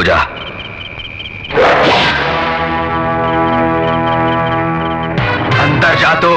तू जा। अंदर जा तू।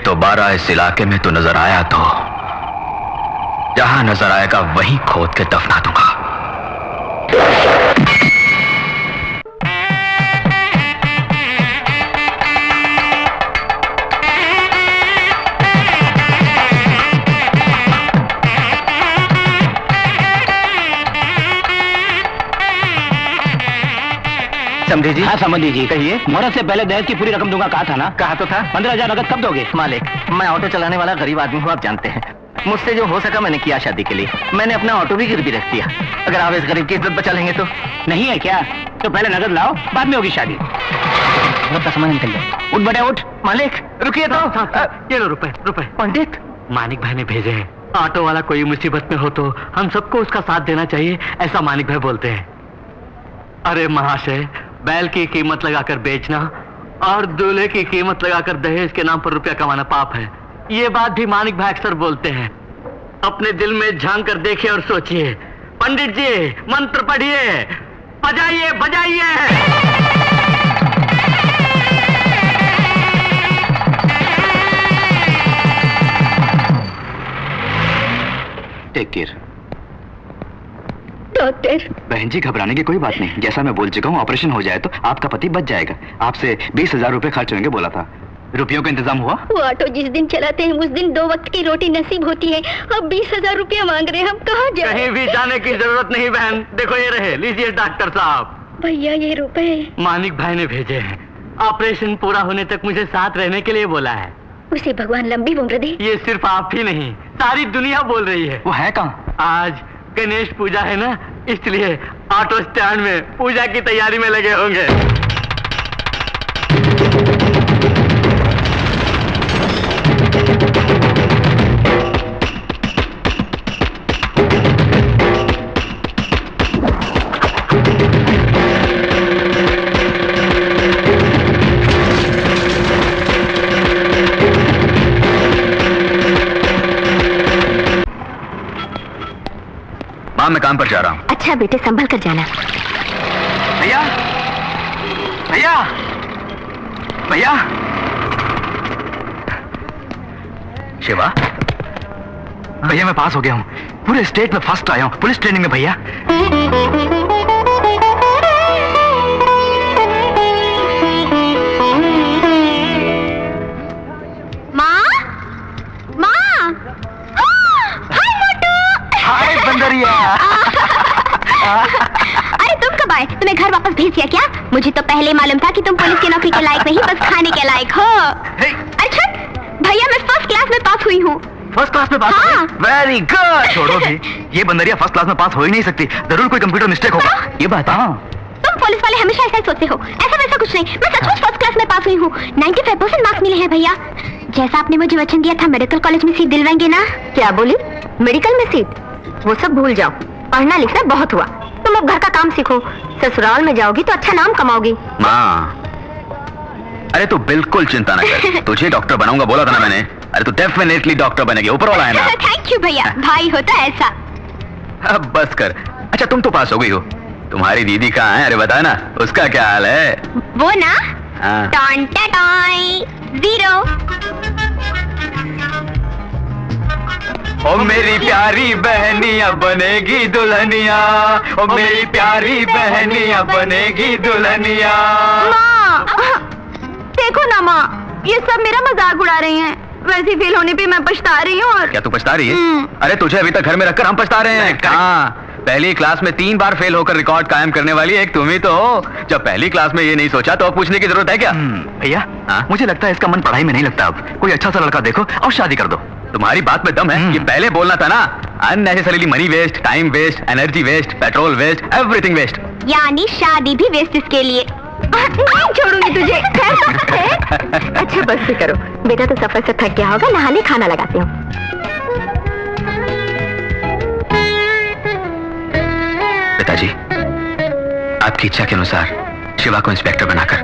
दोबारा इस इलाके में तो नजर आया तो जहां नजर आएगा वहीं खोद के दफना दूंगा। समझी जी? हाँ समझी जी। कहिए। मुहूर्त से पहले दहेज की पूरी रकम दूंगा, कहा था ना? कहा तो था। 15,000 नगद कब दोगे? मालिक, मैं ऑटो चलाने वाला गरीब आदमी हूँ, आप जानते हैं। मुझसे जो हो सका मैंने किया शादी के लिए। मैंने अपना ऑटो भी गिरवी रख दिया। अगर आप इस गरीब की इज्जत बचा लेंगे तो। नहीं है क्या? तो पहले नगद लाओ, बाद में होगी शादी। का सामान निकल जाए। उठ बड़े उठ। मालिक रुकिए तो। ये लो रुपए। पंडित, मानिक भाई ने भेजे हैं। ऑटो वाला कोई मुसीबत में हो तो हम सबको उसका साथ देना चाहिए, ऐसा मानिक भाई बोलते हैं। अरे महाशय, बैल की कीमत लगाकर बेचना और दूल्हे की कीमत लगाकर दहेज के नाम पर रुपया कमाना पाप है। ये बात भी मानिक भाई अक्सर बोलते हैं। अपने दिल में झांक कर देखिए और सोचिए। पंडित जी मंत्र पढ़िए, बजाइए बजाइए। Take care. डॉक्टर। बहन जी घबराने की कोई बात नहीं, जैसा मैं बोल चुका हूँ, ऑपरेशन हो जाए तो आपका पति बच जाएगा। आपसे 20,000 रुपए खर्च होंगे बोला था। रुपयों का इंतजाम हुआ? वो ऑटो जिस दिन चलाते हैं उस दिन 2 वक्त की रोटी नसीब होती है। अब 20,000 रुपया मांग रहे हैं, हम कहाँ जाएं? कहीं भी जाने की जरूरत नहीं बहन, देखो ये रहे, लीजिए डॉक्टर साहब। भैया ये रुपए मानिक भाई ने भेजे हैं। ऑपरेशन पूरा होने तक मुझे साथ रहने के लिए बोला है। उसे भगवान लंबी उम्र दे। ये सिर्फ आप ही नहीं, सारी दुनिया बोल रही है। वो है कहाँ? आज गणेश पूजा है ना, इसलिए ऑटो स्टैंड में पूजा की तैयारी में लगे होंगे। माँ मैं काम पर जा रहा हूँ। अच्छा बेटे संभल कर जाना। भैया भैया भैया। शिवा भैया मैं पास हो गया हूँ, पूरे स्टेट में फर्स्ट आया हूँ पुलिस ट्रेनिंग में भैया। माँ माँ, हाय मोटू। हाय बंदरिया। अरे तुम कब आए? तुम्हें घर वापस भेज दिया क्या? मुझे तो पहले मालूम था कि तुम पुलिस की नौकरी के लायक नहीं, बस खाने के लायक हो। अच्छा भैया मैं फर्स्ट क्लास में पास हुई हूँ। फर्स्ट क्लास में पास? हाँ। Very good. छोड़ो भी, ये बंदरिया फर्स्ट क्लास में पास हो ही नहीं सकती, जरूर कोई कंप्यूटर मिस्टेक होगा। ये बात है। तुम पुलिस वाले हमेशा ऐसा ही सोचते हो, ऐसा वैसा कुछ नहीं। मैं सचमुच फर्स्ट क्लास में पास हुई हूँ। 95% मार्क्स मिले हैं भैया। जैसा आपने मुझे वचन दिया था मेडिकल कॉलेज में सीट दिलवाएंगे ना। क्या बोली? मेडिकल में सीट? वो सब भूल जाओ, पढ़ना लिखना बहुत हुआ। तुम अब घर का काम सीखो, ससुराल में जाओगी तो अच्छा नाम कमाओगी। माँ अरे तू बिल्कुल चिंता न कर, तुझे डॉक्टर बनाऊंगा बोला था ना मैंने। अरे तू डेफिनेटली डॉक्टर बनेगी, ऊपर वाला है ना। थैंक यू भैया, भाई होता ऐसा। अब बस कर। अच्छा तुम तो पास हो गई हो, तुम्हारी दीदी कहाँ है? अरे बता ना, उसका क्या हाल है? वो ना हाँ। Ton toy 0। ओ मेरी प्यारी बहनिया बनेगी दुल्हनिया, ओ मेरी प्यारी बहनिया बनेगी दुल्हनिया। माँ देखो ना माँ, ये सब मेरा मजाक उड़ा रही हैं। वैसे फेल होने पे मैं पछता रही हूँ। और क्या तू पछता रही है? अरे तुझे अभी तक घर में रखकर हम पछता रहे हैं। हाँ, पहली क्लास में 3 बार फेल होकर रिकॉर्ड कायम करने वाली एक तुम ही तो हो। जब पहली क्लास में ये नहीं सोचा तो अब पूछने की जरूरत है क्या? भैया मुझे लगता है इसका मन पढ़ाई में नहीं लगता। अब कोई अच्छा सा लड़का देखो और शादी कर दो। तुम्हारी बात में दम है, ये पहले बोलना था ना। Unnecessarily money waste, time waste, energy waste, petrol waste, everything waste. यानी शादी भी वेस्ट इसके लिए। नहीं छोड़ूंगी तुझे। अच्छा बस भी करो बेटा, तो सफर से थक गया होगा, नहाने खाना लगाती हूँ। पिताजी आपकी इच्छा के अनुसार शिवा को इंस्पेक्टर बनाकर,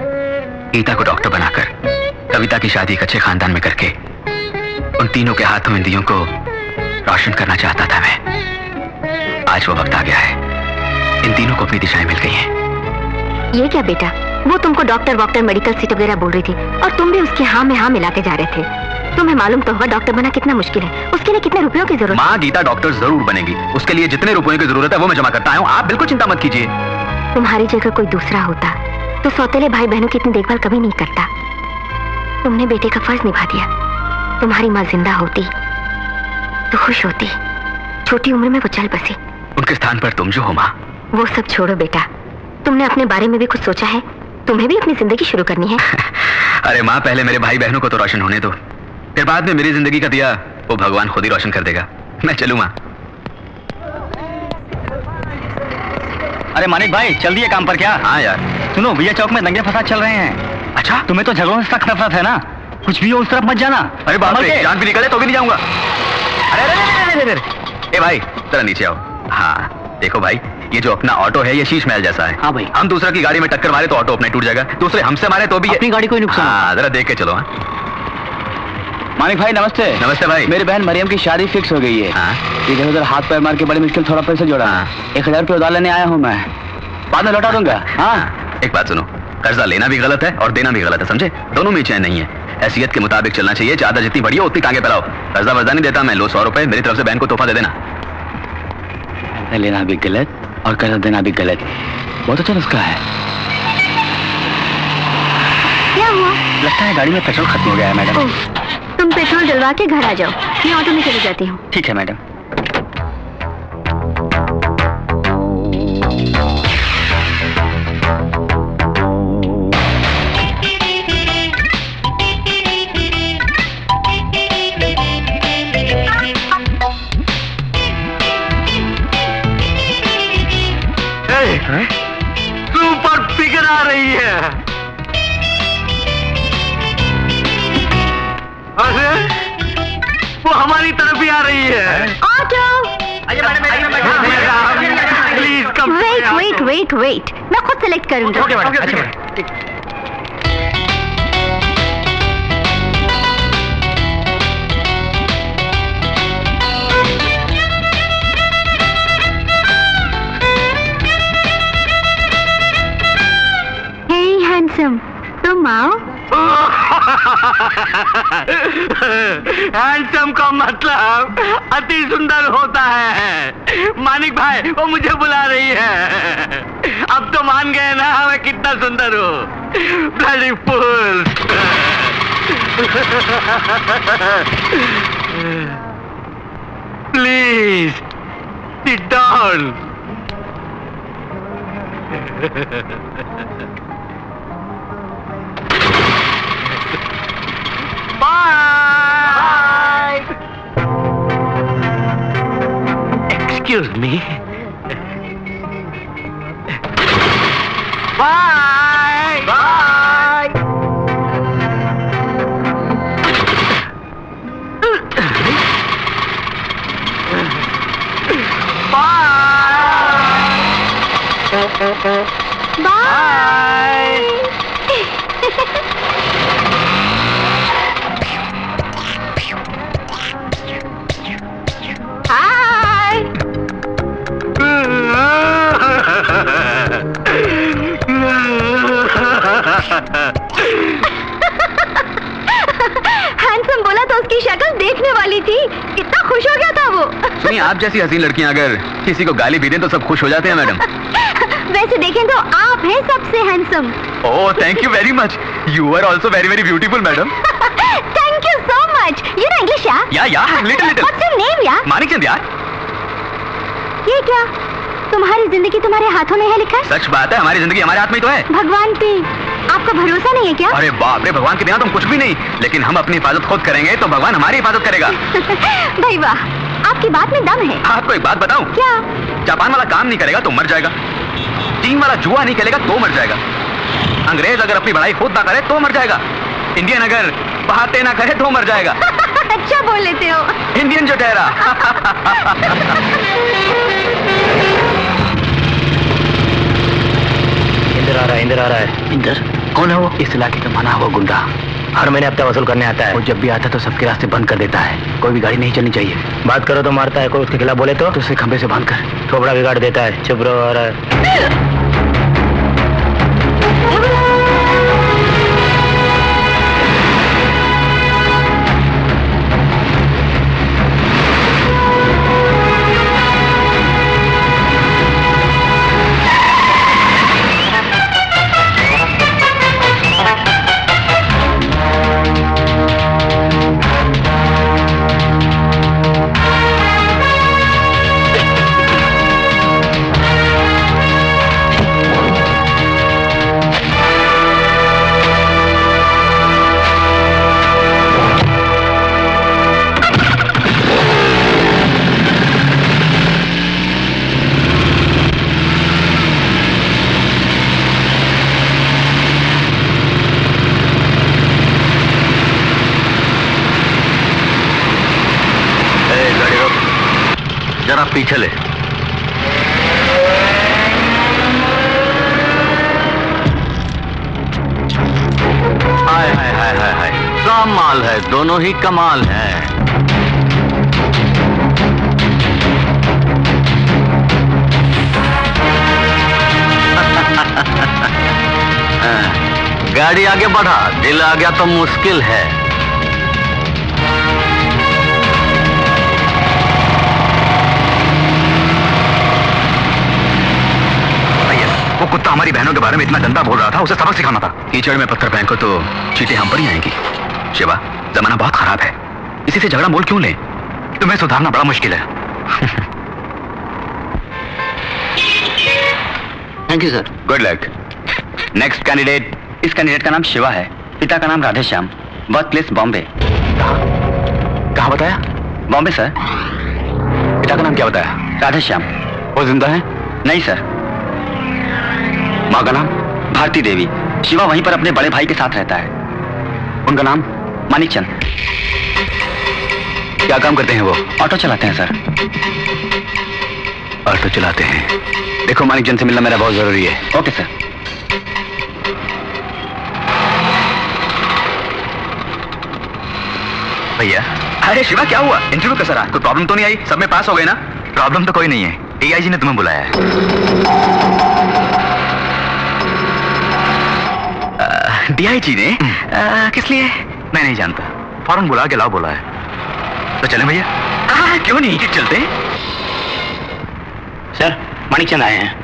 गीता को डॉक्टर बनाकर, कविता की शादी एक अच्छे खानदान में करके उन तीनों के हाथों में दियों को रोशन करना चाहता था मैं। आज वो वक्त आ गया है, इन तीनों को अपनी दिशाएं मिल गई हैं। ये क्या बेटा, वो तुमको डॉक्टर वॉक्टर मेडिकल सीट वगैरह बोल रही थी और तुम भी उसके हाँ में हाँ मिलाते जा रहे थे। तुम्हें मालूम तो होगा डॉक्टर बना कितना मुश्किल है, उसके लिए कितने रुपयों की जरूरत। माँ गीता डॉक्टर जरूर बनेगी, उसके लिए जितने रुपयों की जरूरत है वो मैं जमा करता हूँ, आप बिल्कुल चिंता मत कीजिए। तुम्हारी जगह कोई दूसरा होता तो सौतेले भाई बहनों की इतनी देखभाल कभी नहीं करता। तुमने बेटे का फर्ज निभा दिया। तुम्हारी माँ जिंदा होती तो खुश होती, छोटी उम्र में वो चल बसी। उनके स्थान पर तुम जो हो माँ। वो सब छोड़ो बेटा, तुमने अपने बारे में भी कुछ सोचा है? तुम्हें भी अपनी जिंदगी शुरू करनी है। अरे माँ पहले मेरे भाई बहनों को तो रोशन होने दो, फिर बाद में मेरी जिंदगी का दिया वो भगवान खुद ही रोशन कर देगा। मैं चलूँ माँ। अरे मानिक भाई चल दिए काम पर क्या? हाँ यार। सुनो भैया चौक में दंगे फसाद चल रहे हैं। अच्छा तुम्हें तो झगड़ों से सख्त नफरत है ना, कुछ भी हो उस तरफ मत जाना। अरे बाप रे, जान भी निकले तो भी नहीं जाऊंगा। अरे अरे अरे ए भाई जरा नीचे आओ। हाँ देखो भाई, ये जो अपना ऑटो है ये शीश महल जैसा है। हाँ भाई। हम दूसरा की गाड़ी में टक्कर मारे तो ऑटो अपने टूट जाएगा, दूसरे हमसे मारे तो भी अपनी गाड़ी कोई नुकसान। हाँ जरा देख के चलो। हाँ मानिक भाई नमस्ते। नमस्ते भाई। मेरी बहन मरियम की शादी फिक्स हो गई है। हाँ? इधर उधर हाथ पैर मार के बड़ी मुश्किल थोड़ा पैसा जोड़ा। हाँ। 1000 रुपये उधार लेने आया हूँ मैं, बाद में लौटा दूंगा। हाँ, एक बात सुनो, कर्जा लेना भी गलत है और देना भी गलत है, समझे? दोनों में चैन नहीं है। हैसियत के मुताबिक चलना चाहिए। चादर जितनी बड़ी हो उतनी टांगे फैलाओ। कर्जा वर्जा नहीं देता मैं। लो 100 रुपए मेरी तरफ से बहन को तोहफा दे देना। लेना भी गलत और कर्जा देना भी गलत। बहुत अच्छा नुस्खा है। क्या हुआ? लगता है गाड़ी में पेट्रोल खत्म हो गया है मैडम। ओह, तुम पेट्रोल डलवा के घर आ जाओ, मैं ऑटो में चली जाती हूँ। ठीक है मैडम। सुपर फिगर आ रही है। अरे वो हमारी तरफ ही आ रही है। ऑटो! Please come. वेट, मैं खुद सेलेक्ट करूंगी। हे हैंडसम, तुम आओ। हैंडसम का मतलब अति सुंदर होता है। मानिक भाई वो मुझे बुला रही है। अब तो मान गए ना मैं कितना सुंदर हूँ। Bloody fool. Please sit down. Bye. Excuse me. Bye. Bye. Handsome बोला तो उसकी शक्ल देखने वाली थी। कितना खुश हो गया था वो। सुनिए, आप जैसी हसीन लड़कियां अगर किसी को गाली भी दें तो सब खुश हो जाते हैं मैडम। वैसे देखें तो आप हैं सबसे handsome. Oh, thank you very much. You are also very very beautiful madam. Thank you so much. You know English या लिटिल व्हाट्स योर नेम यार? मानिकचंद यार। ये क्या, तुम्हारी जिंदगी तुम्हारे हाथों में है लिखा है? सच बात है, हमारी जिंदगी हमारे हाथ में ही तो है। भगवान पे आपका भरोसा नहीं है क्या? अरे बाप रे, भगवान के बिना तुम कुछ भी नहीं। लेकिन हम अपनी हिफाजत खुद करेंगे तो भगवान हमारी हिफाजत करेगा। भाई वाह, आपकी बात में दम है। आपको एक बात बताऊं? क्या? जापान वाला काम नहीं करेगा तो मर जाएगा। चीन वाला जुआ नहीं खेलेगा तो मर जाएगा। अंग्रेज अगर अपनी बड़ाई खुद ना करे तो मर जाएगा। इंडियन अगर बहाते ना करे तो मर जाएगा। अच्छा बोल लेते हो। इंडियन जो ठहरा। इंदर आ रहा है। इंदर कौन है वो? इस इलाके का मना हुआ गुंडा, हर महीने हफ्ता वसूल करने आता है। वो जब भी आता है तो सबके रास्ते बंद कर देता है। कोई भी गाड़ी नहीं चलनी चाहिए। बात करो तो मारता है, कोई उसके खिलाफ बोले तो उसे खंबे से बांध कर थोबड़ा बिगाड़ देता है। चुप रहो। आ रहा है। जरा पीछे ले। हाय हाय हाय हाय हाय, पूरा माल है, दोनों ही कमाल है। गाड़ी आगे बढ़ा, दिल आ गया तो मुश्किल है। वो कुत्ता हमारी बहनों के बारे में इतना गंदा बोल रहा था, उसे सबक सिखाना था। कीचड़ में पत्थर फेंको तो चींटी हम पर ही आएंगी। शिवा, जमाना बहुत खराब है, इसी से झगड़ा मोल क्यों ले? तुम्हें सुधारना बड़ा मुश्किल है। Thank you sir. Good luck. Next candidate. इस कैंडिडेट का नाम शिवा है, पिता का नाम राधेश्याम, बर्थ प्लेस बॉम्बे। कहाँ बताया? बॉम्बे सर। पिता का नाम क्या बताया? राधेश्याम। वो जिंदा है? नहीं सर। माँ का नाम? भारती देवी। शिवा वहीं पर अपने बड़े भाई के साथ रहता है। उनका नाम? मानिकचंद। क्या काम करते हैं वो? ऑटो चलाते हैं सर। ऑटो चलाते हैं। देखो, मानिकचंद से मिलना मेरा बहुत जरूरी है। Okay sir. भैया। अरे शिवा, क्या हुआ? इंटरव्यू कैसा रहा? कोई प्रॉब्लम तो नहीं आई? सब में पास हो गए ना? प्रॉब्लम तो कोई नहीं है, AIG ने तुम्हें बुलाया है। DIG ने? किस लिए? मैं नहीं जानता, फौरन बुला के लाओ बोला है। तो चलें भैया? क्यों नहीं, चलते हैं। सर, मानिकचंद आए हैं।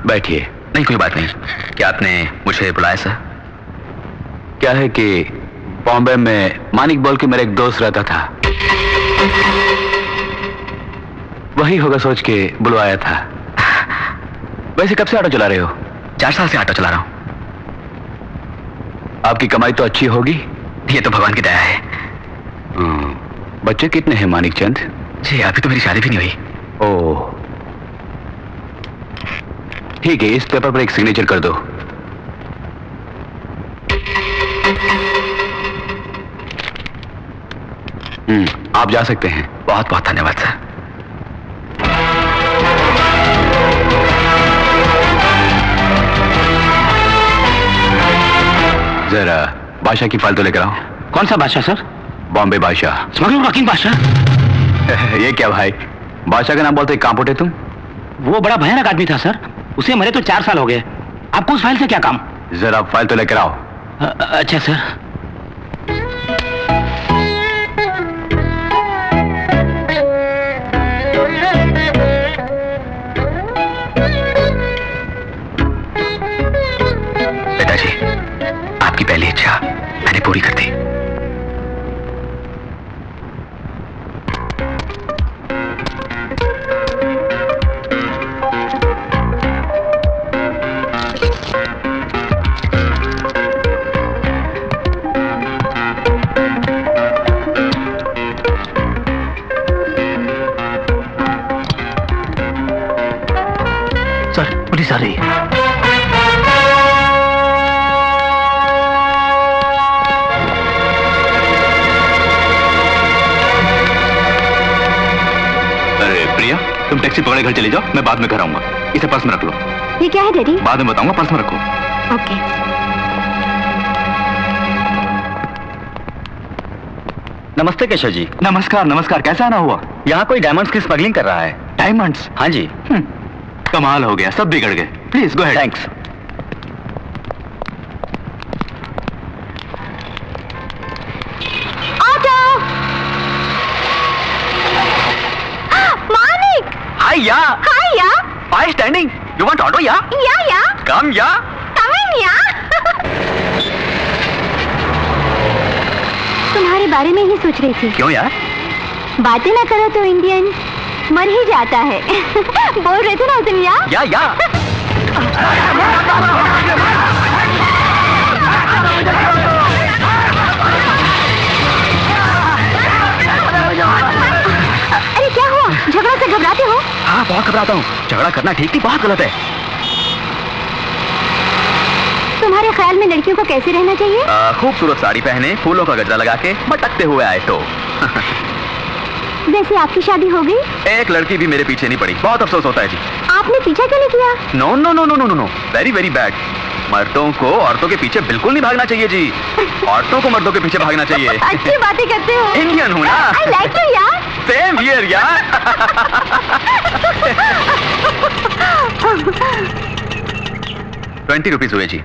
बैठिए। नहीं, कोई बात नहीं। क्या आपने मुझे बुलाया सर? क्या है कि बॉम्बे में मानिक बोल के मेरा एक दोस्त रहता था, वही होगा सोच के बुलवाया था। वैसे कब से ऑटो चला रहे हो? 4 साल से ऑटो चला रहा हूं। आपकी कमाई तो अच्छी होगी? ये तो भगवान की दया है। बच्चे कितने हैं मानिकचंद? जी अभी तो मेरी शादी भी नहीं हुई। ओह ठीक है, इस पेपर पर एक सिग्नेचर कर दो। आप जा सकते हैं। बहुत बहुत धन्यवाद सर। जरा बादशाह की फाइल तो लेकर आओ। कौन सा बादशाह सर? बॉम्बे बादशाह। स्मगलर रॉकिंग बादशाह? ये क्या भाई, बादशाह का नाम बोलते कहाँ पुटे तुम? वो बड़ा भयानक आदमी था सर, उसे मरे तो 4 साल हो गए। आपको उस फाइल से क्या काम? जरा फाइल तो लेकर आओ। अच्छा सर। पिताजी, आपकी पहली इच्छा मैंने पूरी कर दी। पुलिस आ रही है। अरे प्रिया, तुम टैक्सी पकड़े घर चले जाओ, मैं बाद में घर आऊंगा। इसे पर्स में रख लो। ये क्या है डैडी? बाद में बताऊंगा, पर्स में रखो। ओके। नमस्ते केशव जी। नमस्कार नमस्कार। कैसा आना हुआ? यहाँ कोई डायमंड्स की स्मगलिंग कर रहा है। डायमंड्स? हाँ जी। कमाल हो गया, सब बिगड़ गए। Please go ahead. Thanks. Auto! हाय या हाय या Why standing? You want auto, yeah? या Come, yeah? come in या तुम्हारे बारे में ही सोच रही थी। क्यों यार? बातें ना करो तो इंडियन मर ही जाता है। बोल रहे थे ना तुम या? या अरे क्या हुआ? झगड़ा से घबराते हो? हाँ बहुत घबराता हूँ। झगड़ा करना ठीक नहीं, बहुत गलत है। तुम्हारे ख्याल में लड़कियों को कैसे रहना चाहिए? खूबसूरत साड़ी पहने, फूलों का गजरा लगा के, मटकते हुए आए तो। वैसे आपकी शादी हो गई? एक लड़की भी मेरे पीछे नहीं पड़ी, बहुत अफसोस होता है जी। आपने पीछा क्यों नहीं किया? No no no no no no, very very bad. मर्दों को औरतों के पीछे बिल्कुल नहीं भागना चाहिए जी। औरतों को मर्दों के पीछे भागना चाहिए। अच्छी बातें करते हो। इंडियन हूँ ना। I like you यार। सेम हियर यार। 20 रुपीज हुए जी।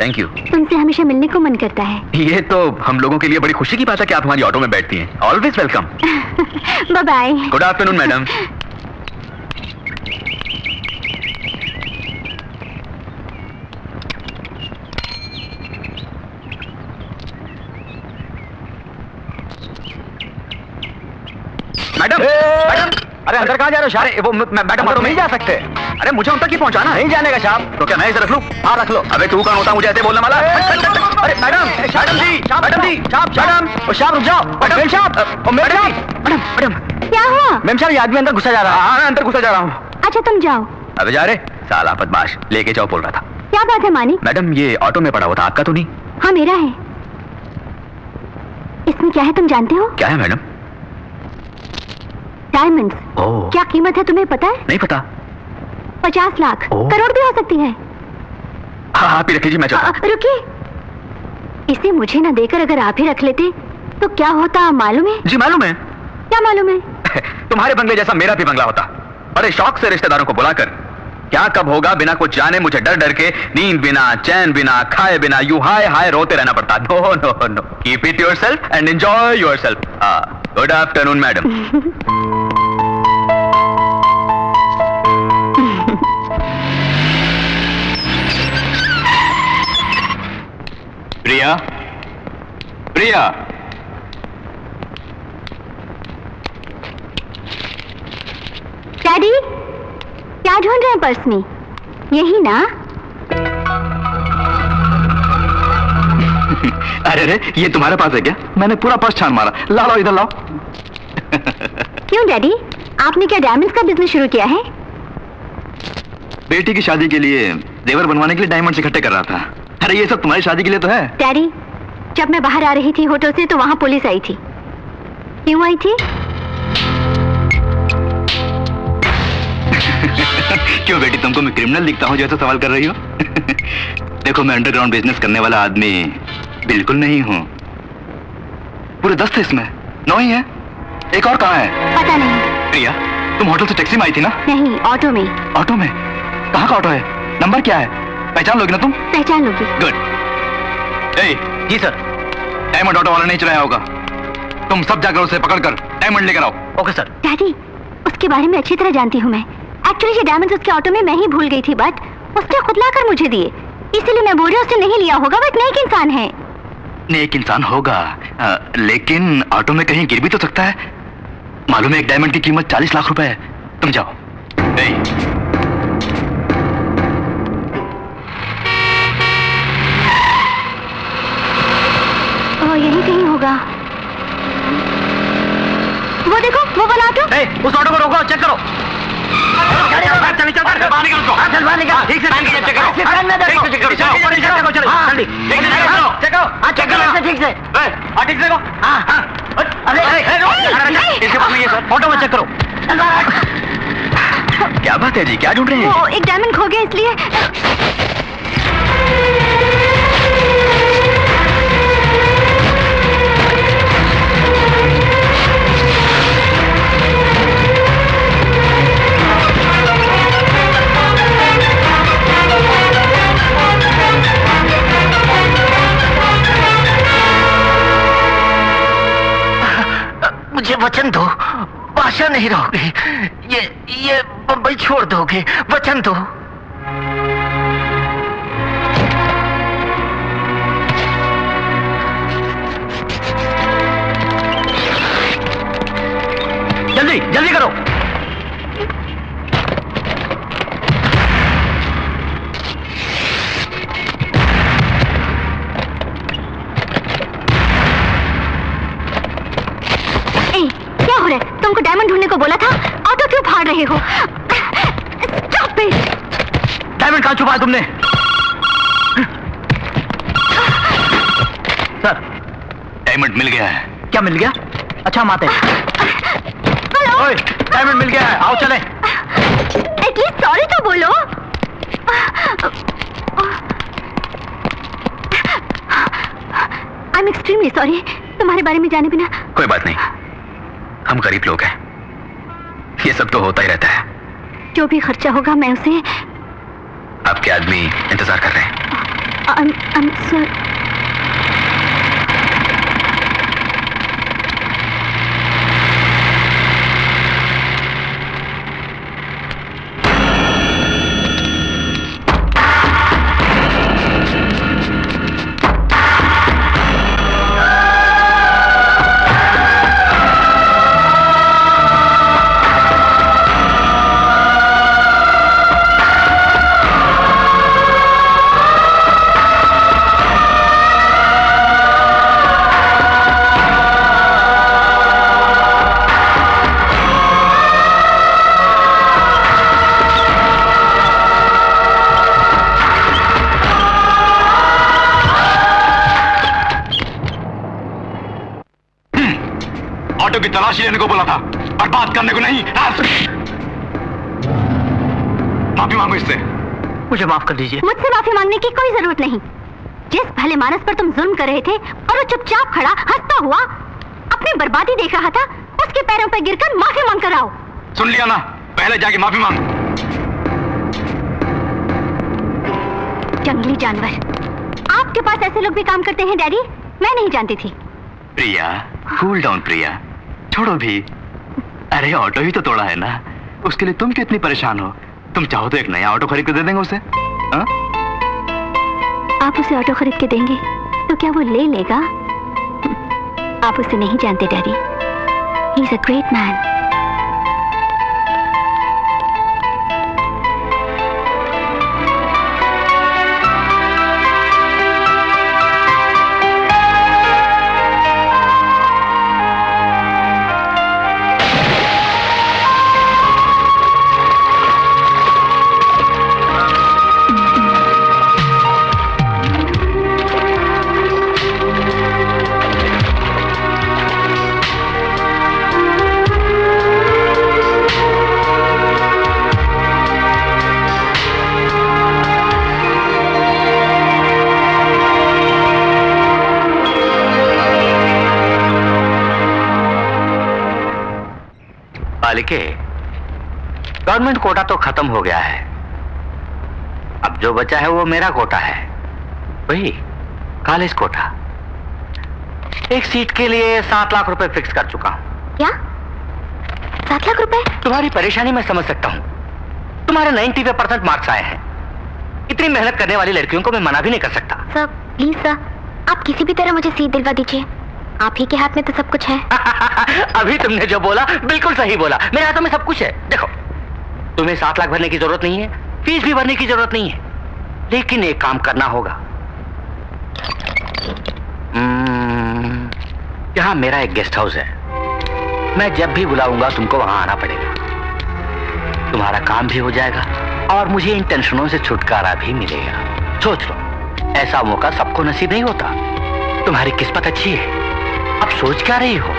Thank you. तुमसे हमेशा मिलने को मन करता है। ये तो हम लोगों के लिए बड़ी खुशी की बात है कि आप हमारी ऑटो में बैठती हैं। Always welcome. Bye bye. Good afternoon madam. Madam madam, अरे अंदर कहाँ जा रहे हो साहब? अरे वो मैडम ऑटो नहीं जा सकते। अरे मुझे उन तक ही पहुंचाना है। नहीं जाने का साहब। तो क्या मैं इसे रख लूं? हाँ रख लो। अबे तू कौन होता मुझे ऐसे बोलने वाला? अरे मैडम मैडम जी मैडम जी मैडम साहब रुक जाओ। मैडम साहब मैडम मैडम क्या हुआ? मैम साहब ये आदमी अंदर घुसा जा रहा है। हाँ अंदर घुसा जा रहा हूँ। अच्छा तुम जाओ। अबे जा रे साला बदमाश, लेके जाओ बोल रहा था। क्या बात है मानिक? मैडम ये ऑटो में पड़ा हुआ था, आपका तो नहीं? हाँ मेरा है। इसमें क्या है तुम जानते हो? क्या है मैडम? डायमंड्स। ओह क्या कीमत है तुम्हें पता है? नहीं पता। 50 लाख, ओह। करोड़ भी हो सकती है। हाँ आप ही रख लीजिए, मैं चलता हूँ। रुकिए, इसे मुझे ना देकर अगर आप ही रख लेते तो क्या होता मालूम है? जी मालूम है। क्या मालूम है? तुम्हारे बंगले जैसा मेरा भी बंगला होता। बड़े शौक से रिश्तेदारों को बुलाकर, क्या कब होगा बिना कुछ जाने मुझे डर डर के, नींद बिना, चैन बिना, खाए बिना, यूं हाय हाय रोते रहना पड़ता। No no no, keep it yourself and enjoy yourself. Good afternoon madam. Priya Priya, daddy क्या ढूंढ रहे हैं पर्स में? यही ना? अरे रे ये तुम्हारे पास है क्या? मैंने पूरा पर्स छान मारा। लाओ इधर लाओ। क्यों डैडी, आपने क्या डायमंड्स का बिजनेस शुरू किया है? बेटी की शादी के लिए जेवर बनवाने के लिए डायमंड्स इकट्ठे कर रहा था। अरे ये सब तुम्हारी शादी के लिए तो है। डैडी जब मैं बाहर आ रही थी होटल से तो वहां पुलिस आई थी। क्यों आई थी? क्यों बेटी, तुमको मैं क्रिमिनल दिखता हूँ जो ऐसा सवाल कर रही हो? देखो मैं अंडरग्राउंड बिजनेस करने वाला आदमी बिल्कुल नहीं हूँ। पूरे 10 थे इसमें, 9 ही है। एक और कहाँ है? पता नहीं। प्रिया तुम होटल से टैक्सी में आई थी ना? नहीं, ऑटो में। ऑटो में? कहाँ का ऑटो है? नंबर क्या है? पहचान लोगी ना तुम? पहचान लोगी। गुड। जी सर। डायमंड ऑटो वाला नहीं चलाया होगा। तुम सब जाकर उसे पकड़कर डायमंड लेकर आओ। Okay sir. डैडी उसके बारे में अच्छी तरह जानती हूँ मैं। एक्चुअली ये डायमंड्स उसके ऑटो में मैं ही भूल गई थी, बट उसने खुद लाकर मुझे दिए, इसीलिए मैं बोल रही हूँ उसने नहीं लिया होगा। बट नेक इंसान है। नेक इंसान होगा, लेकिन ऑटो में कहीं गिर भी तो सकता है। मालूम है एक डायमंड की कीमत 40 लाख रुपए है। तुम जाओ। यही कहीं होगा। वो देखो वो वाला ऑटो। उस ऑटो को रोको, चेक करो। ऑटो में चेक करो। क्या बात है जी, क्या ढूंढ रहे हैं? वो एक डायमंड खो गया इसलिए। मुझे वचन दो, क्यों नहीं रहोगे? ये बम्बई छोड़ दोगे? वचन दो। जल्दी जल्दी करो। क्या हो रहा है? तुमको डायमंड ढूंढने को बोला था, ऑटो क्यों फाड़ रहे हो? Stop it! डायमंड कहाँ छुपा है तुमने? सर, डायमंड मिल गया है। क्या मिल गया? अच्छा हम आते हैं। ओए, डायमंड मिल गया है, आओ चले। एटलीस्ट सॉरी तो बोलो। आई एम एक्सट्रीमली सॉरी, तुम्हारे बारे में जाने बिना। कोई बात नहीं, हम गरीब लोग हैं, ये सब तो होता ही रहता है। जो भी खर्चा होगा मैं उसे। आपके आदमी इंतजार कर रहे हैं। सर, ऑटो की तलाशी लेने को बोला था, बर्बाद करने को नहीं। माफी मांगो इससे। मुझे माफ कर दीजिए। मुझसे माफी मांगने की कोई जरूरत नहीं। जिस भले मानस पर तुम जुल्म कर रहे थे और वो चुपचाप खड़ा हंसता हुआ अपनी बर्बादी देख रहा था, उसके पैरों पर गिरकर माफी मांग कर आओ। सुन लिया ना, पहले जाके माफी मांगो। जंगली जानवर, आपके पास ऐसे लोग भी काम करते हैं डैडी? मैं नहीं जानती थी। प्रिया, कूल डाउन प्रिया, छोड़ो भी। अरे ऑटो ही तो तोड़ा है ना, उसके लिए तुम क्यों इतनी परेशान हो? तुम चाहो तो एक नया ऑटो खरीद के दे देंगे उसे। हा? आप उसे ऑटो खरीद के देंगे तो क्या वो ले लेगा? आप उसे नहीं जानते daddy, he is a great man. बालिके, गवर्नमेंट कोटा तो खत्म हो गया है। अब जो बचा है वो मेरा कोटा है, वही कॉलेज कोटा। एक सीट के लिए 7 लाख रुपए फिक्स कर चुका हूं। क्या? 7 लाख रुपए? तुम्हारी परेशानी मैं समझ सकता हूं। तुम्हारे 90% मार्क्स आए हैं। इतनी मेहनत करने वाली लड़कियों को मैं मना भी नहीं कर सकता। सर प्लीज सर, आप किसी भी तरह मुझे सीट दिलवा दीजिए। आप ही के हाथ में तो सब कुछ है। अभी तुमने जो बोला बिल्कुल सही बोला। मेरे हाथों में सब कुछ है। देखो, तुम्हें 7 लाख भरने की जरूरत नहीं है, फीस भी भरने की जरूरत नहीं है, लेकिन एक काम करना होगा। यहाँ मेरा एक गेस्ट हाउस है, मैं जब भी बुलाऊंगा तुमको वहां आना पड़ेगा। तुम्हारा काम भी हो जाएगा और मुझे इन टेंशनों से छुटकारा भी मिलेगा। सोच लो, ऐसा मौका सबको नसीब नहीं होता। तुम्हारी किस्मत अच्छी है। अब सोच क्या रही हो?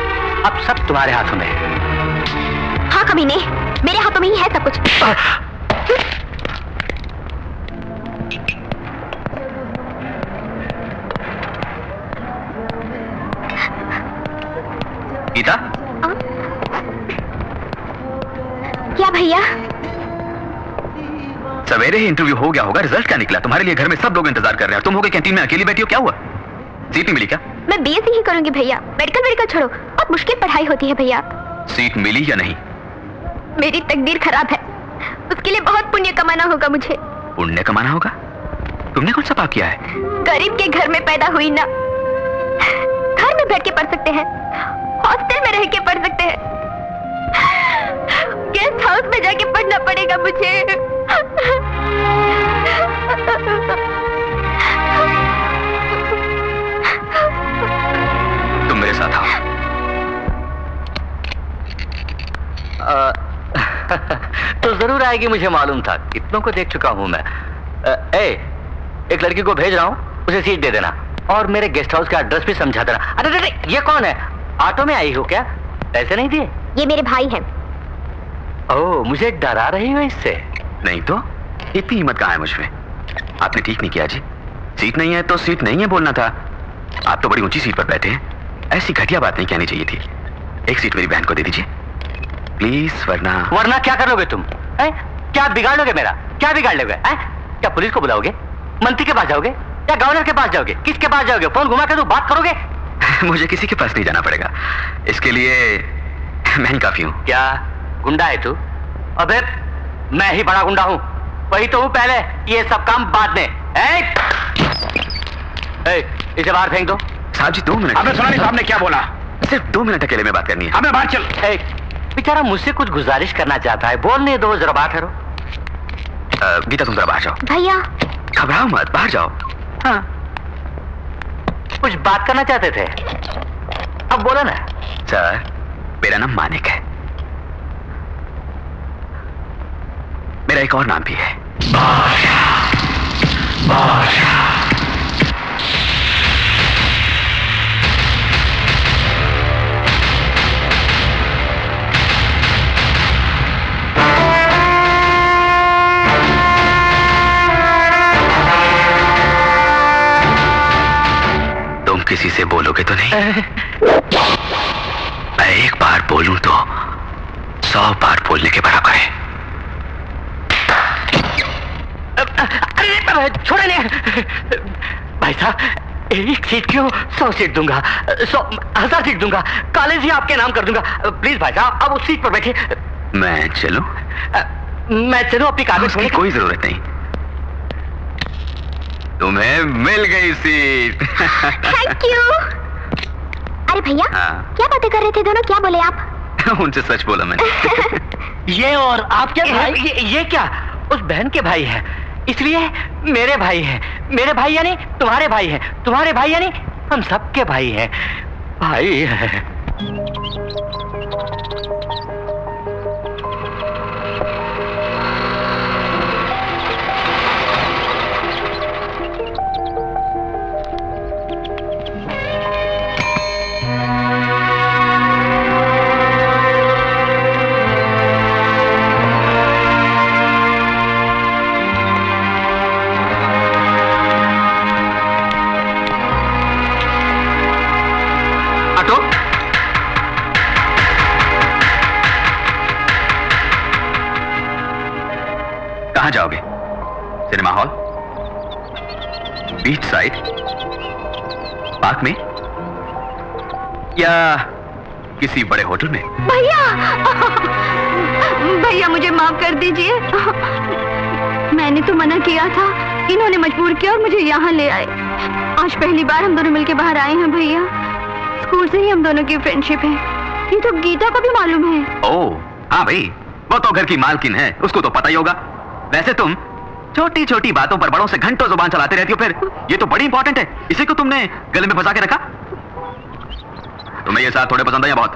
अब सब तुम्हारे हाथों में है। हाँ कमीने, मेरे हाथों में ही है सब कुछ। गीता, क्या भैया? सवेरे ही इंटरव्यू हो गया होगा, रिजल्ट क्या निकला? तुम्हारे लिए घर में सब लोग इंतजार कर रहे हैं, तुम हो गए कैंटीन में अकेली बैठी हो, क्या हुआ? सीट नहीं मिली क्या? मैं बीएससी ही करूंगी भैया। मेडिकल छोड़ो, बहुत मुश्किल पढ़ाई होती है भैया। सीट मिली या नहीं मेरी तकदीर खराब है, उसके लिए बहुत पुण्य कमाना होगा मुझे। पुण्य कमाना होगा? तुमने कौन सा पाप किया है? गरीब के घर में पैदा हुई ना। घर में बैठ के पढ़ सकते हैं, हॉस्टल में रह के पढ़ सकते हैं, गेस्ट हाउस में जाके पढ़ना पड़ेगा मुझे। तुम मेरे साथ आओ। तो जरूर आएगी, मुझे मालूम था। कितनों को देख चुका हूं मैं। एक लड़की को भेज रहा हूं, उसे सीट दे देना और मेरे गेस्ट हाउस का एड्रेस भी समझा देना। अरे अरे, ये कौन है? ऑटो में आई हो क्या? पैसे नहीं दिए? ये मेरे भाई हैं। ओह, मुझे डरा रही हो इससे? नहीं तो इतनी हिम्मत कहाँ है मुझमें? आपने ठीक नहीं किया जी। सीट नहीं है तो सीट नहीं है बोलना था। आप तो बड़ी ऊंची सीट पर बैठे हैं, ऐसी घटिया बात नहीं कहनी चाहिए थी। एक सीट मेरी बहन को दे दीजिए प्लीज, वरना क्या कर लोगे तुम? क्या बिगाड़ लोगे मेरा? क्या बिगाड़ लोगे? क्या पुलिस को बुलाओगे? मंत्री के पास जाओगे या गवर्नर के पास जाओगे? किसके पास जाओगे? फोन घुमा के तो बात करोगे? मुझे किसी के पास नहीं जाना पड़ेगा, इसके लिए मैं ही काफी हूँ। क्या गुंडा है तू? अबे मैं ही बड़ा गुंडा हूँ, वही तो हूँ पहले, ये सब काम बाद में। इसे बाहर फेंक दो। साहब जी 2 मिनट। अबे सुना नहीं साहब ने क्या बोला? सिर्फ 2 मिनट अकेले में बात करनी है। अबे बाहर चल। बेचारा मुझसे कुछ गुजारिश करना चाहता है, बोलने दो, जरा बात करो। गीता तुम जरा बाहर जाओ। भैया घबराओ मत, बाहर जाओ। हाँ, कुछ बात करना चाहते थे, अब बोलो ना। सर मेरा नाम मानिक है, मेरा एक और नाम भी है, बादशाह। बादशाह। तुम किसी से बोलोगे तो नहीं? मैं एक बार बोलूं तो 100 बार बोलने के बराबर है। अरे छोड़े नहीं भाई साहब, एक सीट क्यों, 100 सीट दूंगा, 100,000 सीट दूंगा, कॉलेज ही आपके नाम कर दूंगा। प्लीज भाई साहब, अब उस सीट पर बैठिए। मैं चलूं? मैं चलूं? अपनी कागज की कोई जरूरत नहीं, तुम्हें मिल गई सीट। Thank you. अरे भैया क्या बातें कर रहे थे दोनों? क्या बोले आप? उनसे सच बोला मैंने। ये और आप क्या भाई? ये क्या? उस बहन के भाई है, इसलिए मेरे भाई हैं। मेरे भाई यानी तुम्हारे भाई हैं, तुम्हारे भाई यानी हम सबके भाई हैं। भाई है। कहाँ जाओगे? Cinema hall, beach side, park में या किसी बड़े होटल में? भैया भैया मुझे माफ कर दीजिए, मैंने तो मना किया था, इन्होंने मजबूर किया और मुझे यहाँ ले आए। आज पहली बार हम दोनों मिलके बाहर आए हैं भैया। स्कूल से ही हम दोनों की फ्रेंडशिप है, ये तो गीता को भी मालूम है। ओह हाँ भाई, वो तो घर की मालकिन है, उसको तो पता ही होगा। वैसे तुम छोटी छोटी बातों पर बड़ों से घंटों जुबान चलाते रहती हो, फिर ये तो बड़ी इंपॉर्टेंट है, इसे को तुमने गले में फंसा के रखा। तुम्हें ये साथ थोड़े पसंद है या बहुत?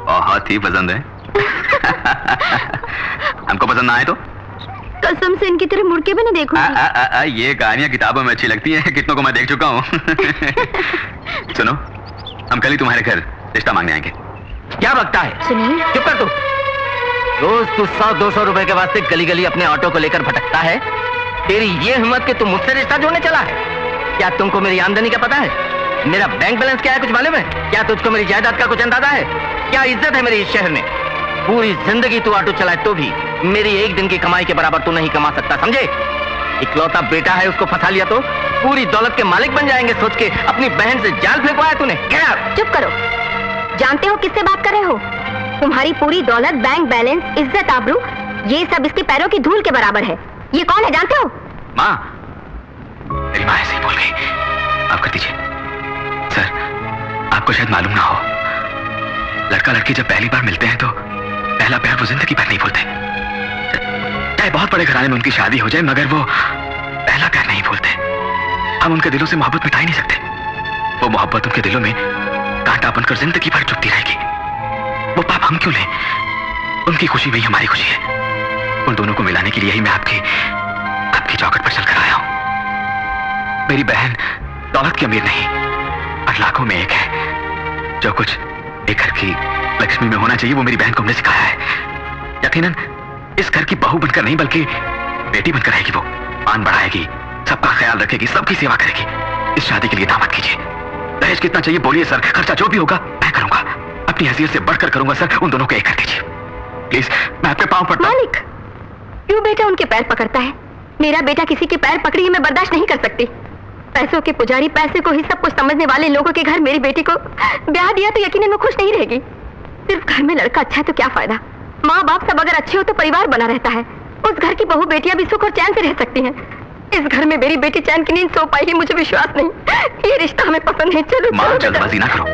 बहुत ही पसंद है। हमको पसंद ना आए तो कसम से इनकी तरह मुड़ के भी नहीं देखूंगी। ये कहानियां किताबों में अच्छी लगती हैं, कितनों को मैं देख चुका हूँ। सुनो, हम कल ही तुम्हारे घर रिश्ता मांगने आएंगे। क्या बकता है? सुनिए, चुप कर तू। रोज तू 100-200 रुपए के वास्ते गली गली अपने ऑटो को लेकर भटकता है। तेरी ये हिम्मत कि तू मुझसे रिश्ता जोड़ने चला है? क्या तुमको मेरी आमदनी का पता है? मेरा बैंक बैलेंस क्या है कुछ मालूम है? क्या तुझको मेरी जायदाद का कुछ अंदाजा है? क्या इज्जत है मेरी इस शहर में? पूरी जिंदगी तू ऑटो चलाए तो भी मेरी एक दिन की कमाई के बराबर तू नहीं कमा सकता, समझे? इकलौता बेटा है, उसको फंसा लिया तो पूरी दौलत के मालिक बन जाएंगे सोच के अपनी बहन से जाल फेंकवाया तूने। चुप करो, जानते हो किससे बात कर रहे हो? तुम्हारी पूरी दौलत, बैंक बैलेंस, इज्जत, आबरू, ये सब इसके पैरों की धूल के बराबर है। ये कौन है जानते हो? माँ, मेरी माँ ऐसे ही बोल गई। माफ कर दीजिए सर, आपको शायद मालूम ना हो, लड़का लड़की जब पहली बार मिलते हैं तो पहला प्यार वो जिंदगी भर नहीं भूलते। चाहे बहुत बड़े घराने में उनकी शादी हो जाए, मगर वो पहला प्यार नहीं भूलते। हम उनके दिलों से मोहब्बत मिटा ही नहीं सकते। वो मोहब्बत उनके दिलों में कांटा बनकर जिंदगी भर चुभती रहेगी। वो पाप हम क्यों लें? उनकी खुशी में ही हमारी खुशी है। उन दोनों को मिलाने के लिए ही मैं आपकी चौखट पर चलकर आया हूं। मेरी बहन दौलत की अमीर नहीं, और लाखों में एक है। जो कुछ एक घर की लक्ष्मी में होना चाहिए वो मेरी बहन को हमने सिखाया है। यकीनन इस घर की बहू बनकर नहीं बल्कि बेटी बनकर रहेगी। वो मान बढ़ाएगी, सबका ख्याल रखेगी, सबकी सेवा करेगी। इस शादी के लिए दामद कीजिए। दहेज कितना चाहिए बोलिए सर, खर्चा जो भी होगा मैं करूंगा। अपनी हैसियत से बढ़कर करूंगा सर। उन दोनों को एक कर दीजिए प्लीज, मैं आपके पांव पड़ता हूं। मालिक, क्यों बेटा उनके पैर पकड़ता है? मेरा बेटा किसी के पैर पकड़ी मैं बर्दाश्त नहीं कर सकती। पैसों के पुजारी, पैसे को ही सब कुछ समझने वाले लोगों के घर मेरी बेटी को ब्याह दिया तो यकीनन वो खुश नहीं रहेगी। सिर्फ घर में लड़का अच्छा है तो क्या फायदा? माँ बाप सब अगर अच्छे हो तो परिवार बना रहता है। उस घर की बहू बेटियां भी सुख और चैन से रह सकती हैं। इस घर में मेरी बेटी चैन की नींद सो पाएगी, मुझे विश्वास नहीं। ये रिश्ता हमें पसंद नहीं। चलो माँ, जल्दबाजी ना करो।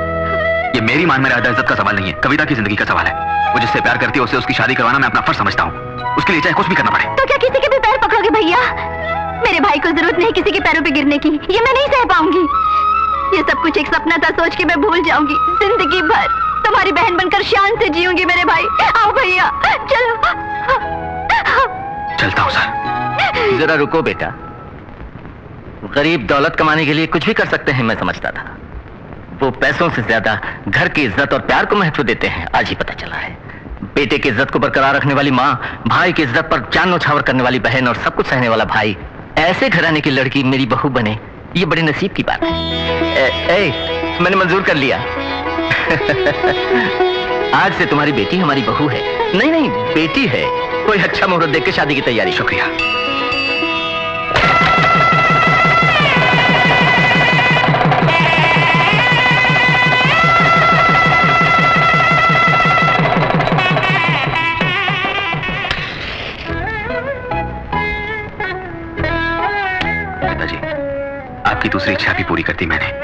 ये मेरी मान में रहता इज्जत का सवाल नहीं है, कविता की जिंदगी का सवाल है। वो जिससे प्यार करती है उससे उसकी शादी करवाना मैं अपना फर्ज समझता हूँ। उसके लिए चाहे कुछ भी करना पड़े। तो क्या किसी के भी पैर पकड़ोगे भैया? मेरे भाई को जरूरत नहीं किसी के पैरों पे गिरने की। ये मैं नहीं सह पाऊंगी। ये सब कुछ एक सपना था, सोच के मैं भूल जाऊंगी। जिंदगी भर तुम्हारी बहन बनकर शान से जीऊंगी मेरे भाई। आओ भैया, चलो। चलता हूँ सर। जरा रुको बेटा, गरीब दौलत कमाने के लिए कुछ भी कर सकते हैं मैं समझता था। वो पैसों से ज्यादा घर की इज्जत और प्यार को महत्व देते हैं, आज ही पता चला है। बेटे की इज्जत को बरकरार रखने वाली माँ, भाई की इज्जत पर जान न्यौछावर करने वाली बहन और सब कुछ सहने वाला भाई, ऐसे घराने की लड़की मेरी बहू बने, ये बड़ी नसीब की बात है। मैंने मंजूर कर लिया। आज से तुम्हारी बेटी हमारी बहू है। नहीं, बेटी है। कोई अच्छा मुहूर्त देख के शादी की तैयारी। शुक्रिया। पिताजी, आपकी दूसरी इच्छा भी पूरी कर दी मैंने।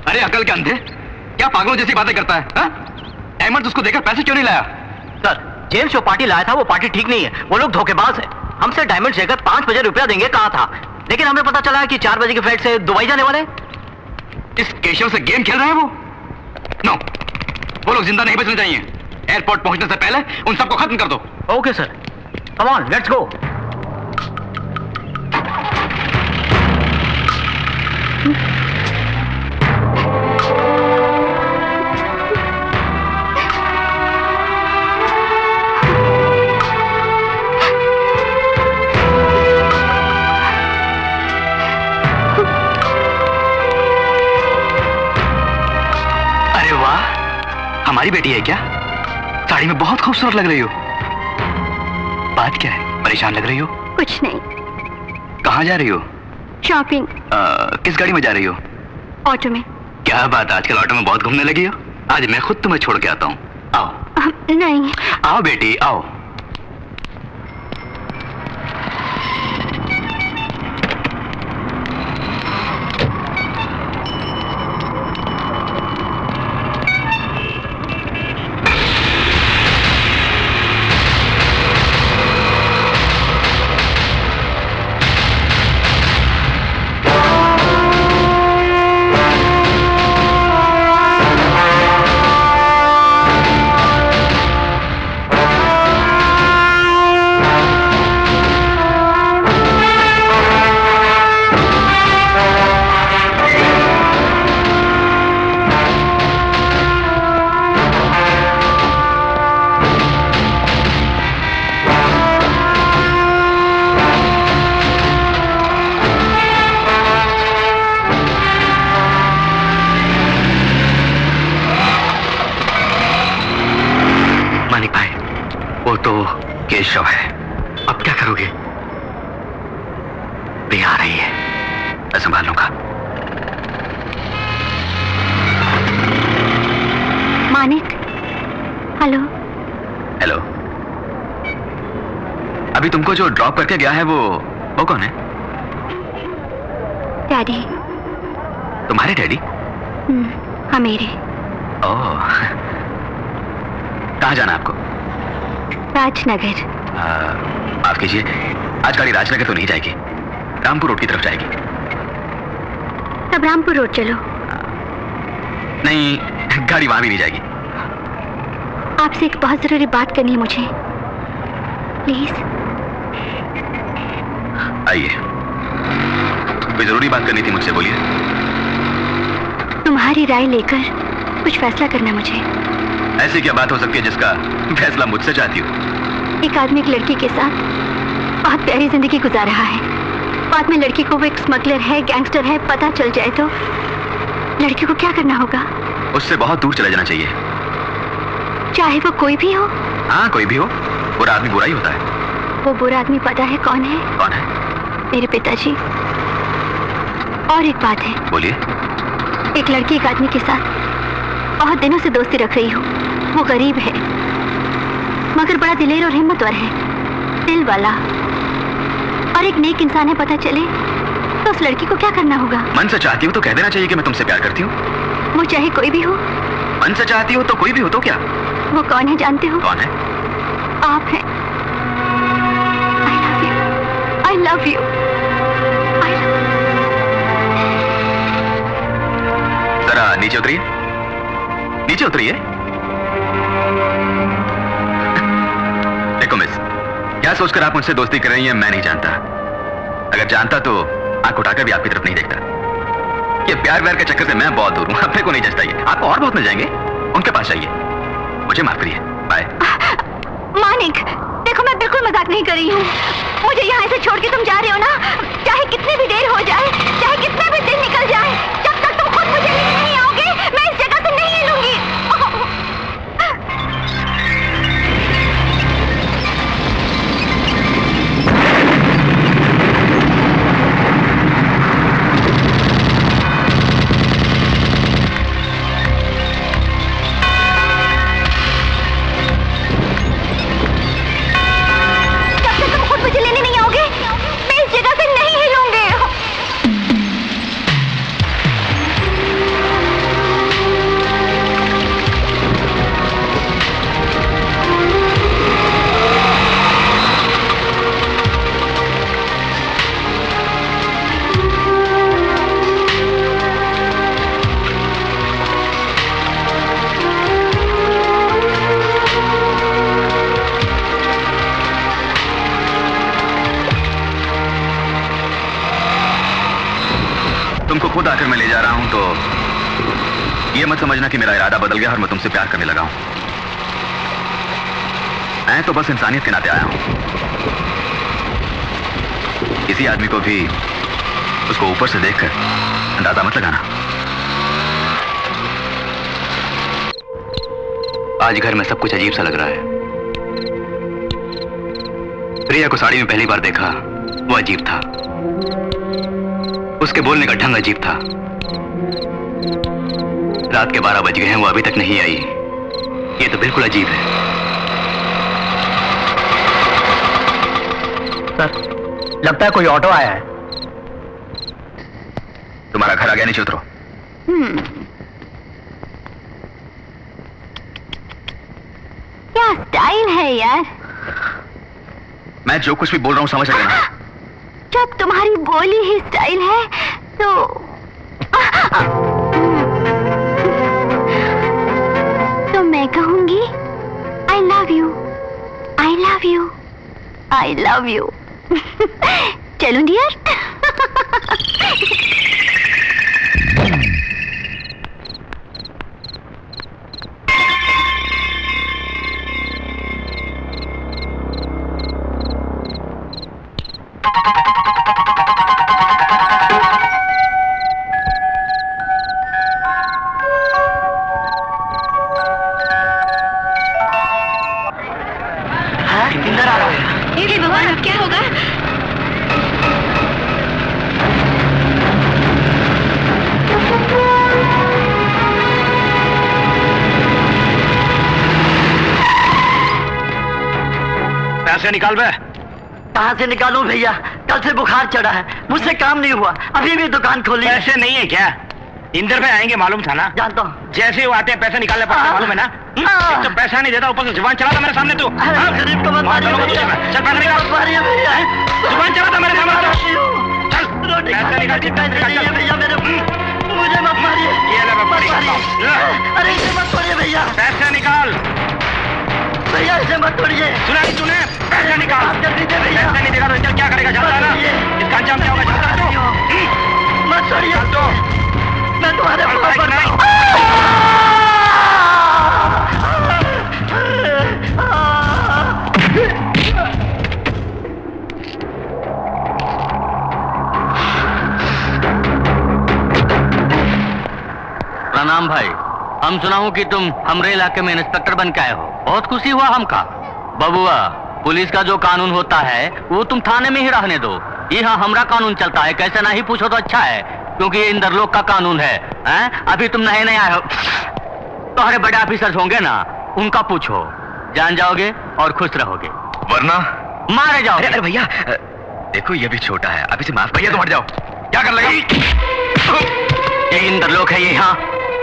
अरे अकल के अंधे, क्या पागलों जैसी बातें करता है? अहमद उसको देकर पैसे क्यों नहीं लाया? सर, जेम्स जो पार्टी लाया था वो पार्टी ठीक नहीं है। वो लोग धोखेबाज है। हमसे डायमंड लेकर 5 बजे रुपया देंगे कहा था, लेकिन हमें पता चला है कि 4 बजे के फ्लाइट से दुबई जाने वाले। इस केशव से गेम खेल रहे हैं वो? नो, वो लोग जिंदा नहीं बचने चाहिए। एयरपोर्ट पहुंचने से पहले उन सबको खत्म कर दो। Okay sir, come on, let's go. हमारी बेटी है क्या? साड़ी में बहुत खूबसूरत लग रही हो। बात क्या है? परेशान लग रही हो? कुछ नहीं। कहाँ जा रही हो? शॉपिंग। किस गाड़ी में जा रही हो? ऑटो में। क्या बात, आजकल ऑटो में बहुत घूमने लगी हो। आज मैं खुद तुम्हें छोड़ के आता हूँ। आओ। नहीं। आओ बेटी, आओ। केशव है। अब क्या करोगे? प्रिया आ रही है। मैं संभाल लूंगा। मानिक, हेलो। हेलो। अभी तुमको जो ड्रॉप करके गया है वो कौन है? डैडी। तुम्हारे डैडी? हाँ, मेरे। ओह, कहाँ जाना आपको? राजनगर। माफ कीजिए, आज गाड़ी राजनगर तो नहीं जाएगी, रामपुर रोड की तरफ जाएगी। तब रामपुर रोड चलो। नहीं, गाड़ी वहां भी नहीं जाएगी। आपसे एक बहुत जरूरी बात करनी है मुझे, प्लीज। आइए, कोई जरूरी बात करनी थी मुझसे, बोलिए। तुम्हारी राय लेकर कुछ फैसला करना है मुझे। ऐसी क्या बात हो सकती है जिसका फैसला मुझसे चाहती हो? एक आदमी एक लड़की के साथ बहुत प्यारी जिंदगी गुजार रहा है। बाद में लड़की को वो एक स्मगलर है, गैंगस्टर है, पता चल जाए तो लड़की को क्या करना होगा? उससे बहुत दूर चले जाना चाहिए। चाहे वो कोई भी हो। हाँ, कोई भी हो, बुरा आदमी बुरा ही होता है। वो बुरा आदमी पता है कौन है? कौन है? मेरे पिताजी। और एक बात है। बोलिए। एक लड़की एक आदमी के साथ बहुत दिनों से दोस्ती रख रही हूँ। वो गरीब है मगर बड़ा दिलेर और हिम्मतवर है, दिल वाला, और एक नेक इंसान है। पता चले तो उस लड़की को क्या करना होगा? मन से चाहती हो तो कह देना चाहिए कि मैं तुमसे प्यार करती हूँ। वो चाहे कोई भी हो। मन से चाहती हो तो कोई भी हो तो क्या? वो कौन है जानते हो? कौन है? आप हैं। I love you. जरा नीचे उतरिए, नीचे उतरिए। देखो मिस, क्या सोचकर आप मुझसे दोस्ती कर रही हैं मैं नहीं जानता। अगर जानता तो आंख उठाकर भी आपकी तरफ नहीं देखता। ये प्यार व्यार के चक्कर से मैं बहुत दूर हूं, अपने को नहीं जचता। ये आपको और बहुत मिल जाएंगे, उनके पास जाइए। मुझे माफ करिए, बाय। मानिक, देखो मैं बिल्कुल मजाक नहीं कर रही हूँ। मुझे यहाँ से छोड़ के तुम जा रहे हो ना, चाहे कितनी भी देर हो जाए, चाहे कितना भी दिन निकल जाए, जब तक तुम खुद मुझे लेने नहीं आओगे मैं इस जगह से नहीं हिलूंगी। तुमको खुद आकर मैं ले जा रहा हूं तो ये मत समझना कि मेरा इरादा बदल गया और मैं तुमसे प्यार करने लगा हूं। मैं तो बस इंसानियत के नाते आया हूं। किसी आदमी को भी उसको ऊपर से देखकर अंदाजा मत लगाना। आज घर में सब कुछ अजीब सा लग रहा है। प्रिया को साड़ी में पहली बार देखा, वो अजीब था। उसके बोलने का ढंग अजीब था। रात के 12 बज गए हैं, वो अभी तक नहीं आई। ये तो बिल्कुल अजीब है। सर, लगता है कोई ऑटो आया है। तुम्हारा घर आ गया, नीचे उतरो। क्या स्टाइल है यार। मैं जो कुछ भी बोल रहा हूं समझ रहे ना? जब तुम्हारी बोली ही स्टाइल है तो मैं कहूंगी I love you, I love you, I love you. चलूं डियर? इंदर आ रहा है। हे भगवान, अब क्या होगा? पैसे निकाल बे। कहाँ से निकालूं भैया? कल से बुखार चढ़ा है, मुझसे काम नहीं हुआ, अभी भी दुकान खोली है। पैसे नहीं है क्या? इंदर भाई आएंगे मालूम था ना? जानता हूँ। जैसे वो आते हैं पैसे निकालने पड़ते हैं, मालूम है ना? एक तो पैसा नहीं देता, ऊपर से जुबान चला था मेरे सामने तू। गरीब को मत मारिए भैया। चल पैसा निकाल। मारिए भैया। जुबान चला था मेरे सामने। चल रोटी पैसा निकाल, पैसे दीजिए भैया मेरे, मुझे मत मारिए। ये ले मत मैं मारिए। अरे इसे मत तोड़िए भैया। पैसे निकाल। भैया इसे मत तोड़िए। सुना नहीं तूने? पैसे निकाल। माफ कर दीजिए भैया। पैसे नहीं देगा तो चल क्या करेगा, जानता है ना? इसका अंजाम क्या होगा जानता है तू? मत छोड़िए। तो मैं तुम्हारे पास पड़ता हूँ। प्रणाम भाई, हम सुना हूँ कि तुम हमरे इलाके में इंस्पेक्टर बन के आए हो, बहुत खुशी हुआ हमका। बबुआ, पुलिस का जो कानून होता है वो तुम थाने में ही रहने दो, यहाँ हमरा कानून चलता है, कैसे नहीं पूछो तो अच्छा है, क्योंकि ये इंदर लोग का कानून है। अभी तुम नए नए आए हो, तुम्हारे बड़े ऑफिसर्स होंगे ना, उनका पूछो, जान जाओगे और खुश रहोगे, वरना मारे जाओगे। अरे भैया देखो, ये भी छोटा है, अभी से माफ। भैया तुम हट जाओ, क्या कर लेगा? ये इंदर लोग है, ये यहाँ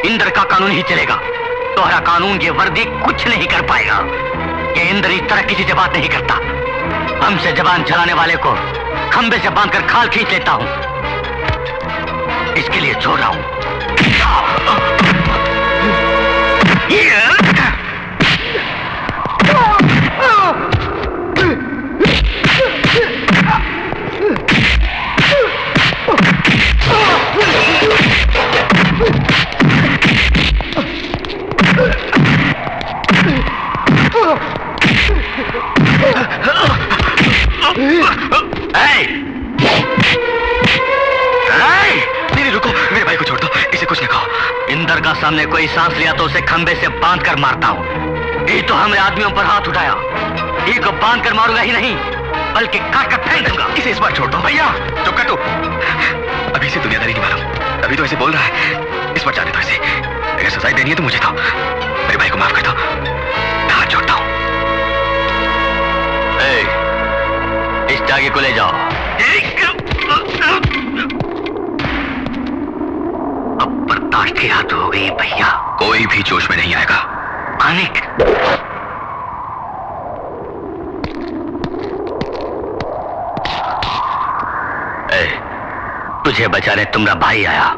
इंदर का कानून ही चलेगा, तुम्हारा कानून ये वर्दी कुछ नहीं कर पाएगा। ये इंदर इस तरह किसी से बात नहीं करता, हमसे जबान चलाने वाले को खंबे से बांधकर खाल खींच लेता हूँ, इसके लिए छोड़ रहा हूँ। नहीं रुको, मेरे भाई को छोड़ दो, इसे कुछ नहीं कहो। इंदर का सामने कोई सांस लिया तो उसे खंबे से बांध कर मारता हूँ। ये तो हमने आदमियों पर हाथ उठाया, ये को बांध कर मारूंगा ही नहीं, बल्कि काट कर फेंक दूंगा। इसे इस बार छोड़ दो। भैया चुप कर तू, अभी से दुनियादारी नहीं मालूम, अभी तो ऐसे बोल रहा है, इस पर जाने दो इसे। अगर सजाई देनी है तो मुझे दो, मेरे भाई को माफ कर दो, मैं हाथ जोड़ता हूँ। इस टागे को ले जाओ। अब बर्दाश्त की हद हो गई भैया, कोई भी जोश में नहीं आएगा। अनिक, तुझे बचाने तुम्हारा भाई आया,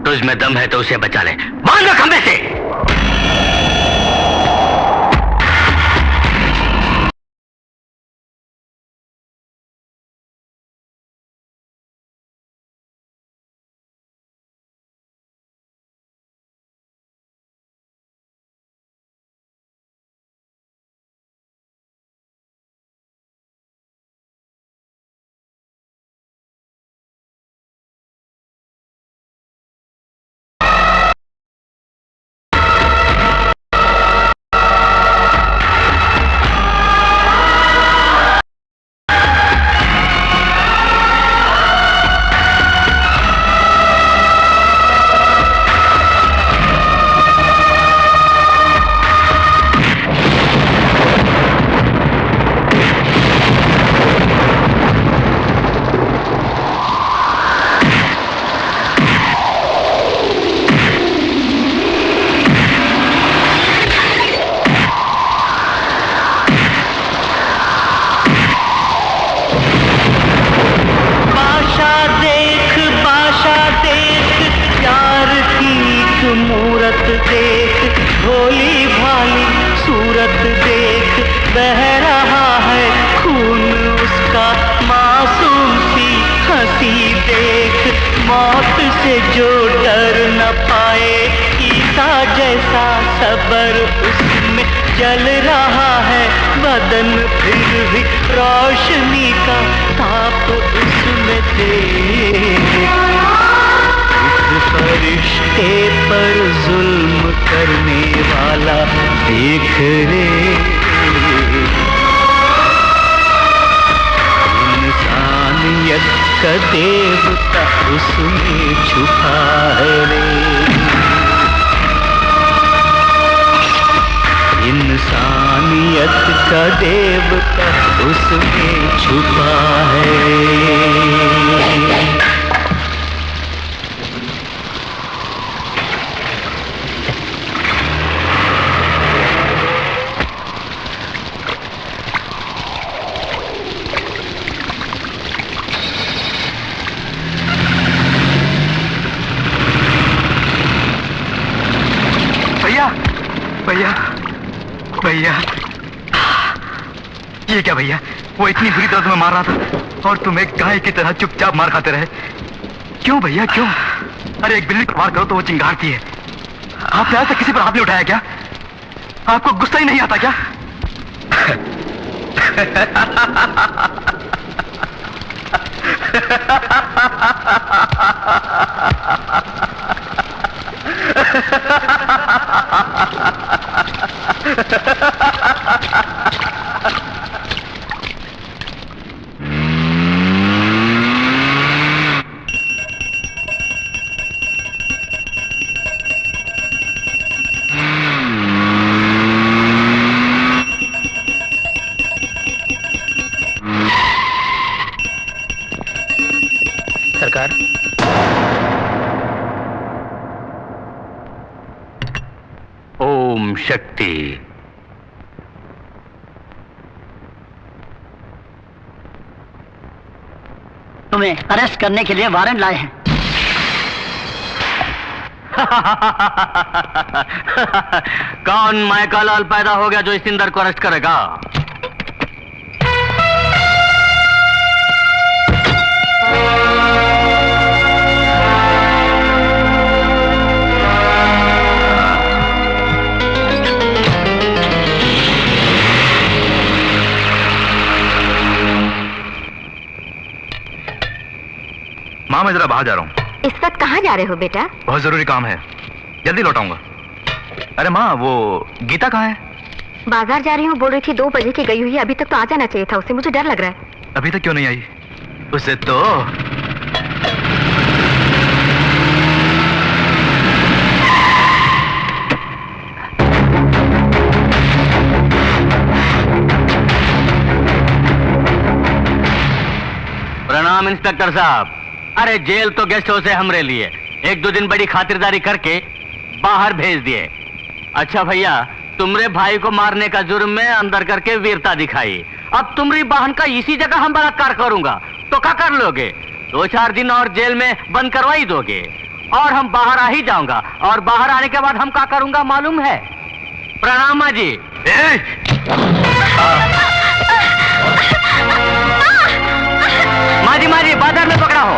तुझ में दम है तो उसे बचा ले, बांध लो खंबे से। इंसानियत का देवता उसमें छुपा है। भैया भैया भैया, ये क्या भैया? वो इतनी बुरी तरह तुम्हें मार रहा था और तुम एक गाय की तरह चुपचाप मार खाते रहे। क्यों भैया क्यों? अरे एक बिल्ली को मार करो तो वो चिंगारती है। आपने आज तक किसी पर हाथ नहीं उठाया क्या? आपको गुस्सा ही नहीं आता क्या? सरकार, ओम शक्ति। तुम्हें अरेस्ट करने के लिए वारंट लाए हैं। कौन मायका लाल पैदा हो गया जो इस इंदर को अरेस्ट करेगा? माँ मैं जरा बाहर जा रहा हूँ। इस वक्त कहाँ जा रहे हो बेटा? बहुत जरूरी काम है, जल्दी लौटाऊंगा। अरे माँ वो गीता कहाँ है? बाजार जा रही हूँ बोल रही थी, 2 बजे की गई हुई है। अभी तक तो आ जाना चाहिए था उसे, मुझे डर लग रहा है। अभी तक क्यों नहीं आई? उसे तो प्रणाम इंस्पेक्टर साहब। अरे जेल तो गेस्ट हाउस है हमरे लिए, 1-2 दिन बड़ी खातिरदारी करके बाहर भेज दिए। अच्छा भैया, तुमरे भाई को मारने का जुर्म में अंदर करके वीरता दिखाई। अब तुम्हारी बहन का इसी जगह हम बलात्कार करूंगा तो क्या कर लोगे? 2-4 दिन और जेल में बंद करवाई दोगे और हम बाहर आ ही जाऊंगा। और बाहर आने के बाद हम क्या करूंगा मालूम है? प्रणाम माँ जी। माँ जी बाजार में पकड़ा हो।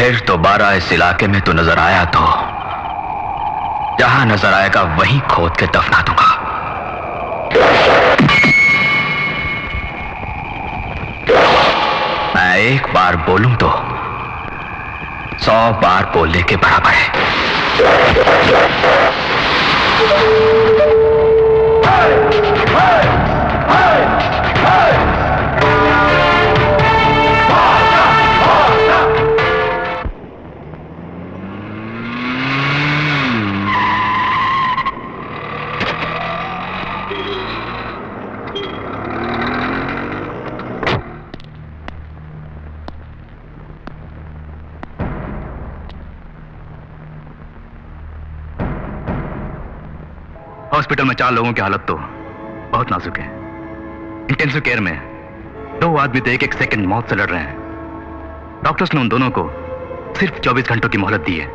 फिर दोबारा इस इलाके में तो नजर आया तो जहां नजर आएगा वहीं खोद के दफना दूंगा। मैं एक बार बोलूं तो 100 बार बोलने के बराबर है। हॉस्पिटल में 4 लोगों की हालत तो बहुत नाजुक है। इंटेंसिव केयर में 2 आदमी तो एक सेकंड मौत से लड़ रहे हैं। डॉक्टर्स ने उन दोनों को सिर्फ 24 घंटों की मोहलत दी है।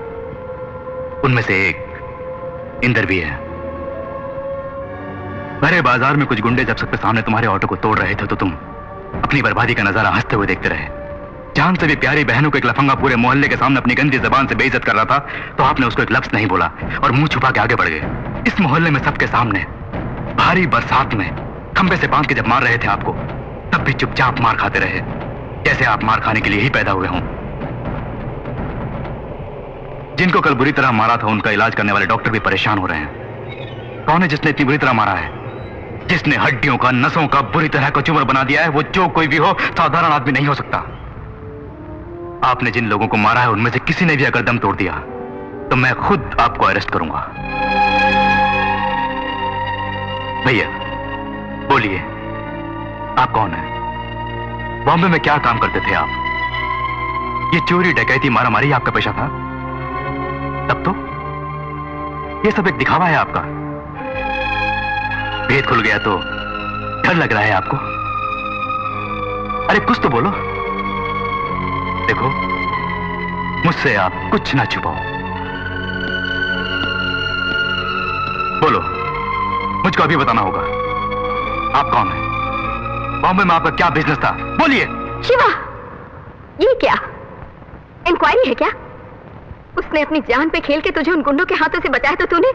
उनमें से एक इंदर भी है। भरे बाजार में कुछ गुंडे जब सबके सामने तुम्हारे ऑटो को तोड़ रहे थे तो तुम अपनी बर्बादी का नजारा हंसते हुए देखते रहे। जान से भी प्यारी बहनों को एक लफंगा पूरे मोहल्ले के सामने अपनी गंदी जबान से बेइज्जत कर रहा था तो आपने उसको एक लफ्ज नहीं बोला और मुंह छुपा के आगे बढ़ गए। इस मोहल्ले में सबके सामने भारी बरसात में खंबे से बांध के जब मार रहे थे आपको, तब भी चुपचाप मार खाते रहे, जैसे आप मार खाने के लिए ही पैदा हुए हों। जिनको कल बुरी तरह मारा था उनका इलाज करने वाले डॉक्टर भी परेशान हो रहे हैं। कौन है जिसने इतनी बुरी तरह मारा है? जिसने हड्डियों का, नसों का बुरी तरह का चूमर बना दिया है। वो जो कोई भी हो, साधारण आदमी नहीं हो सकता। आपने जिन लोगों को मारा है उनमें से किसी ने भी अगर दम तोड़ दिया तो मैं खुद आपको अरेस्ट करूंगा। भैया बोलिए, आप कौन हैं? बॉम्बे में क्या काम करते थे आप? ये चोरी, डकैती, मारामारी आपका पेशा था? तब तो ये सब एक दिखावा है आपका। भेद खुल गया तो डर लग रहा है आपको? अरे कुछ तो बोलो। देखो, मुझसे आप कुछ ना छुपाओ। बोलो, मुझको अभी बताना होगा। आप कौन हैं? बॉम्बे में आपका क्या बिजनेस था? बोलिए। शिवा, ये क्या इंक्वायरी है क्या? उसने अपनी जान पे खेल के तुझे उन गुंडों के हाथों से बचाया तो तूने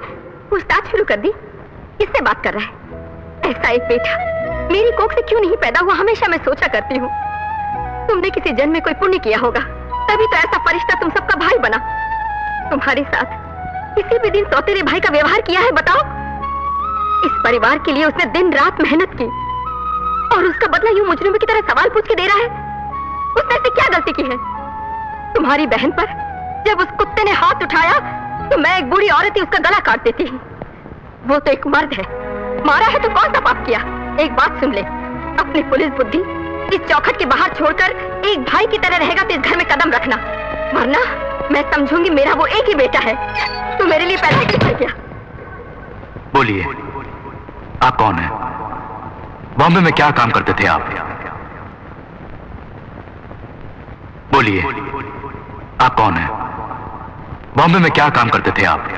पूछताछ शुरू कर दी। किससे बात कर रहा है? ऐसा एक बेटा मेरी कोख से क्यों नहीं पैदा हुआ, हमेशा मैं सोचा करती हूँ। तुमने किसी जन्म में कोई पुण्य किया होगा, तभी तो ऐसा फरिश्ता तुम सबका भाई बना। तुम्हारे साथ किसी भी दिन सौतेले भाई का व्यवहार किया है बताओ? इस परिवार के लिए उसने दिन रात मेहनत की और उसका बदला यूं मुजरिमों की तरह सवाल पूछ के दे रहा है। उसने ऐसी क्या गलती की है? तुम्हारी बहन पर जब उस कुत्ते ने हाथ उठाया तो मैं एक बूढ़ी औरत ही उसका गला काट देती। वो तो एक मर्द है, मारा है तो कौन सा पाप किया? एक बात सुन ले, अपनी पुलिस बुद्धि इस चौखट के बाहर छोड़कर एक भाई की तरह रहेगा तो इस घर में कदम रखना, वरना मैं समझूंगी मेरा वो एक ही बेटा है। तू मेरे लिए पैदा क्यों किया? बोलिए, आप कौन हैं? बॉम्बे में क्या काम करते थे आप? बोलिए, आप कौन हैं? बॉम्बे में क्या काम करते थे आप?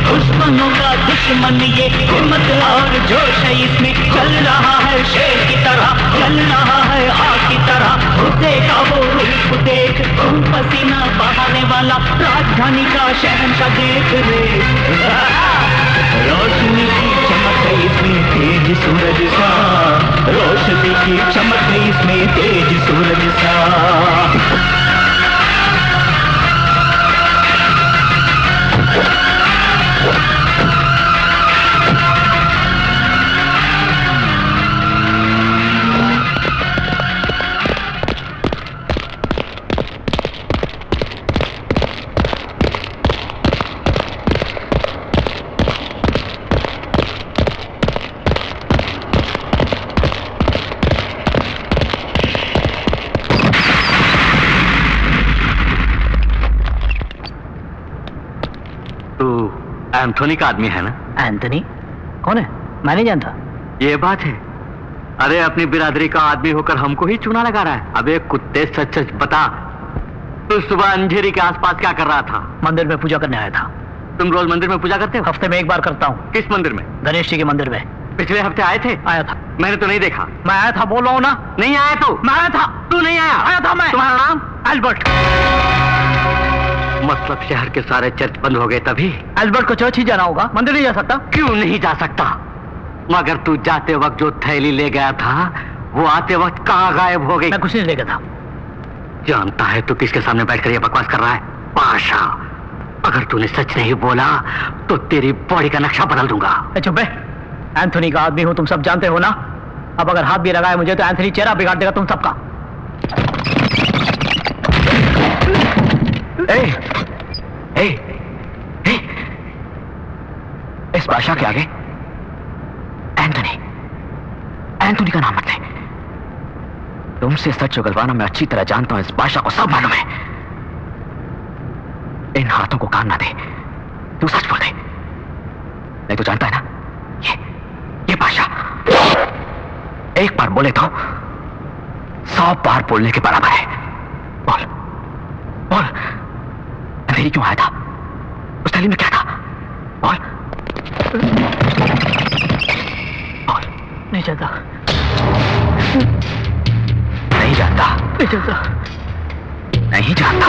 दुश्मनों का दुश्मन ये हिम्मत और जोश है इसमें, चल रहा है शेर की तरह, चल रहा है आग की तरह। देखा वो रूप देख, खून पसीना बहाने वाला राजधानी का शहंशाह देख रे। रोशनी की चमक है इसमें तेज सूरज सा, रोशनी की चमक है इसमें तेज सूरज सा। एंथोनी का आदमी है ना? एंथोनी कौन है? मैं नहीं जानता। ये बात है। अरे अपनी बिरादरी का आदमी होकर हमको ही चूना लगा रहा है। अबे कुत्ते, सच सच बता, तू सुबह अंधेरी के आसपास क्या कर रहा था? मंदिर में पूजा करने आया था। तुम रोज मंदिर में पूजा करते हो? हफ्ते में एक बार करता हूँ। किस मंदिर में? गणेश जी के मंदिर में। पिछले हफ्ते आए थे? आया था। मैंने तो नहीं देखा। मैं आया था, बोल रहा हूँ ना। नहीं आया तू? मैं आया था। तू नहीं आया? आया था मैं। तुम्हारा नाम? एल्बर्ट। मतलब शहर के सारे चर्च बंद हो गए तभी? एल्बर्ट को चर्च ही जाना होगा, मंदिर नहीं जा सकता। क्यों नहीं जा सकता? मगर तू जाते वक्त जो थैली ले गया था वो आते वक्त कहाँ गायब हो गई? मैं कुछ नहीं ले गया था। जानता है तू किसके सामने बैठकर ये बकवास कर रहा है? पाशा, अगर तूने सच नहीं बोला तो तेरी बॉडी का नक्शा बदल दूंगा। चुप है, एंथोनी का आदमी हूं, तुम सब जानते हो ना। अब अगर हाथ भी लगाए मुझे तो एंथोनी चेहरा बिगाड़ देगा तुम सबका। इस बादशाह के आगे एंथोनी का नाम मत ले। तुमसे सच उगलवाना मैं अच्छी तरह जानता हूं। इस बादशाह को सब मालूम है। इन हाथों को काम ना दे, तू सच बोल दे, नहीं तो जानता है ना, ये बादशाह एक बार बोले तो 100 बार बोलने के बराबर है। बोल बोल, अंधेरी क्यों आया था? उस थैली में क्या था? बोल बोल। नहीं जानता। नहीं जानता? नहीं जानता। नहीं जानता?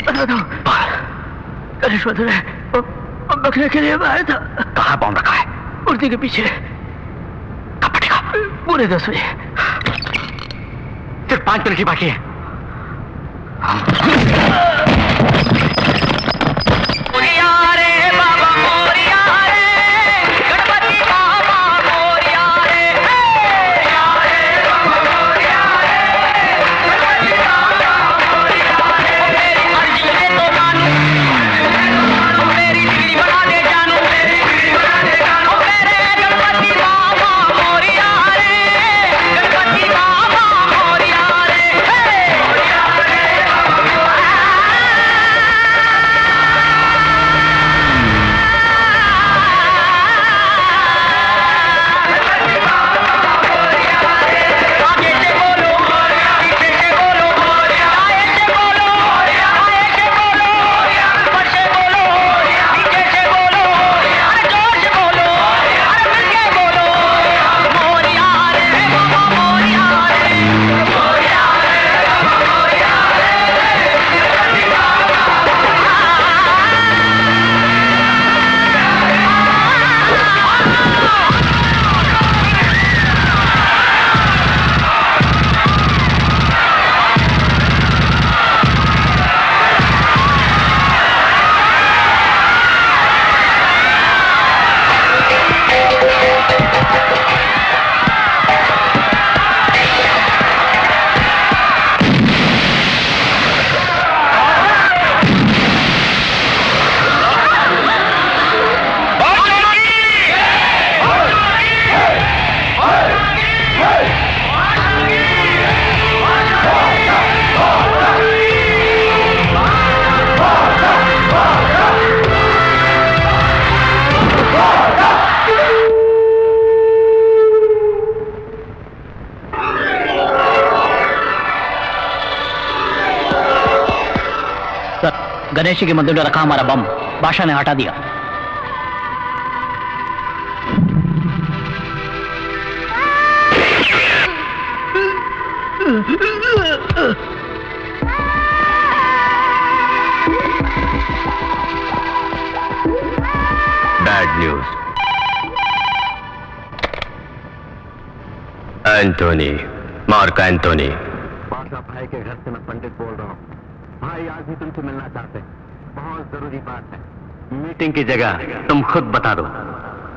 बता दो। गणेश मंदिर है, बकरे के लिए मैं आया था। कहाँ बॉम्ब रखा है? मूर्ति के पीछे। कब फटेगा? पूरे 10 बजे। सिर्फ 5 मिनट ही बाकी है। सर, गणेश जी के मंदिर में रखा हमारा बम बादशाह ने हटा दिया। Bad news. Antony, Mark Antony. बादशाह भाई के घर से मैं पंडित बोल रहा हूँ। भाई आज ही तुमसे मिलना चाहते हैं, बहुत जरूरी बात है। मीटिंग की जगह तुम खुद बता दो।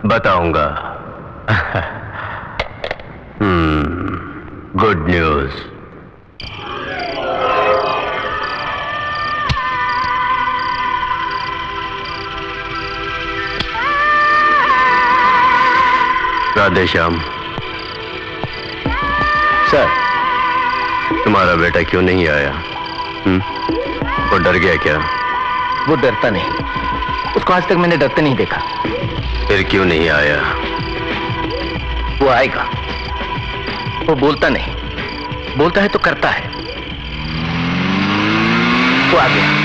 बताऊंगा। Good news. Radhe Shyam. Sir, तुम्हारा बेटा क्यों नहीं आया? वो डर गया क्या? वो डरता नहीं, उसको आज तक मैंने डरते नहीं देखा। फिर क्यों नहीं आया? वो आएगा। वो बोलता नहीं, बोलता है तो करता है। वो आ गया।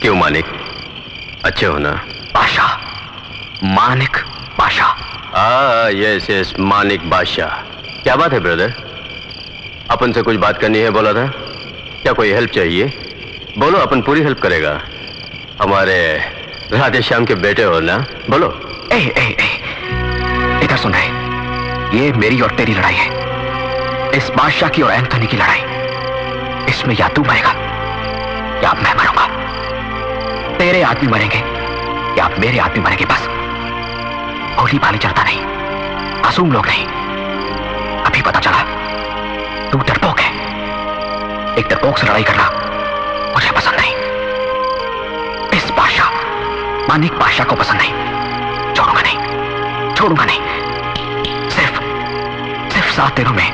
क्यों मानिक, अच्छे हो ना? बादशाह, मानिक बादशाह। यस यस, मानिक बादशाह। क्या बात है ब्रदर? अपन से कुछ बात करनी है बोला था। क्या कोई हेल्प चाहिए? बोलो, अपन पूरी हेल्प करेगा। हमारे राधे श्याम के बेटे हो ना, बोलो। इधर सुन रहे, ये मेरी और तेरी लड़ाई है। इस बादशाह की और एंथोनी की लड़ाई। इसमें या तू मरेगा या मैं मरूंगा। तेरे आदमी मरेंगे या मेरे आदमी मरेंगे, बस। गोली बाली चलता नहीं, मासूम लोग नहीं। अभी पता चला तू डरपोक है। एक डरपोक से लड़ाई करना मुझे पसंद नहीं। इस बादशाह, मानिक बादशाह को पसंद नहीं। छोड़ूंगा नहीं, छोड़ूंगा नहीं। सिर्फ 7 दिनों में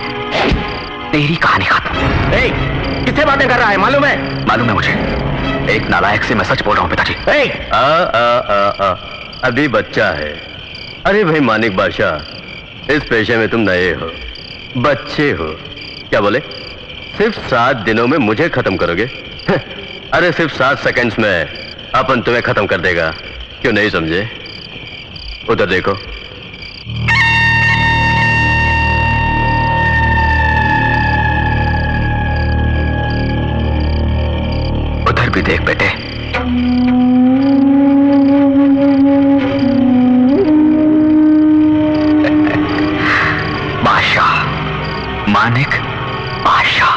तेरी कहानी खत्म। किससे बातें कर रहा है? मालूम है मुझे। एक नालायक से मैं सच बोल रहा हूं पिताजी। अभी बच्चा है। अरे भाई मानिक बादशाह, इस पेशे में तुम नए हो, बच्चे हो। क्या बोले? सिर्फ 7 दिनों में मुझे खत्म करोगे? अरे सिर्फ 7 सेकंड्स में अपन तुम्हें खत्म कर देगा। क्यों नहीं समझे? उधर देखो। उधर भी देख बेटे। बादशाह, मानिक बादशाह।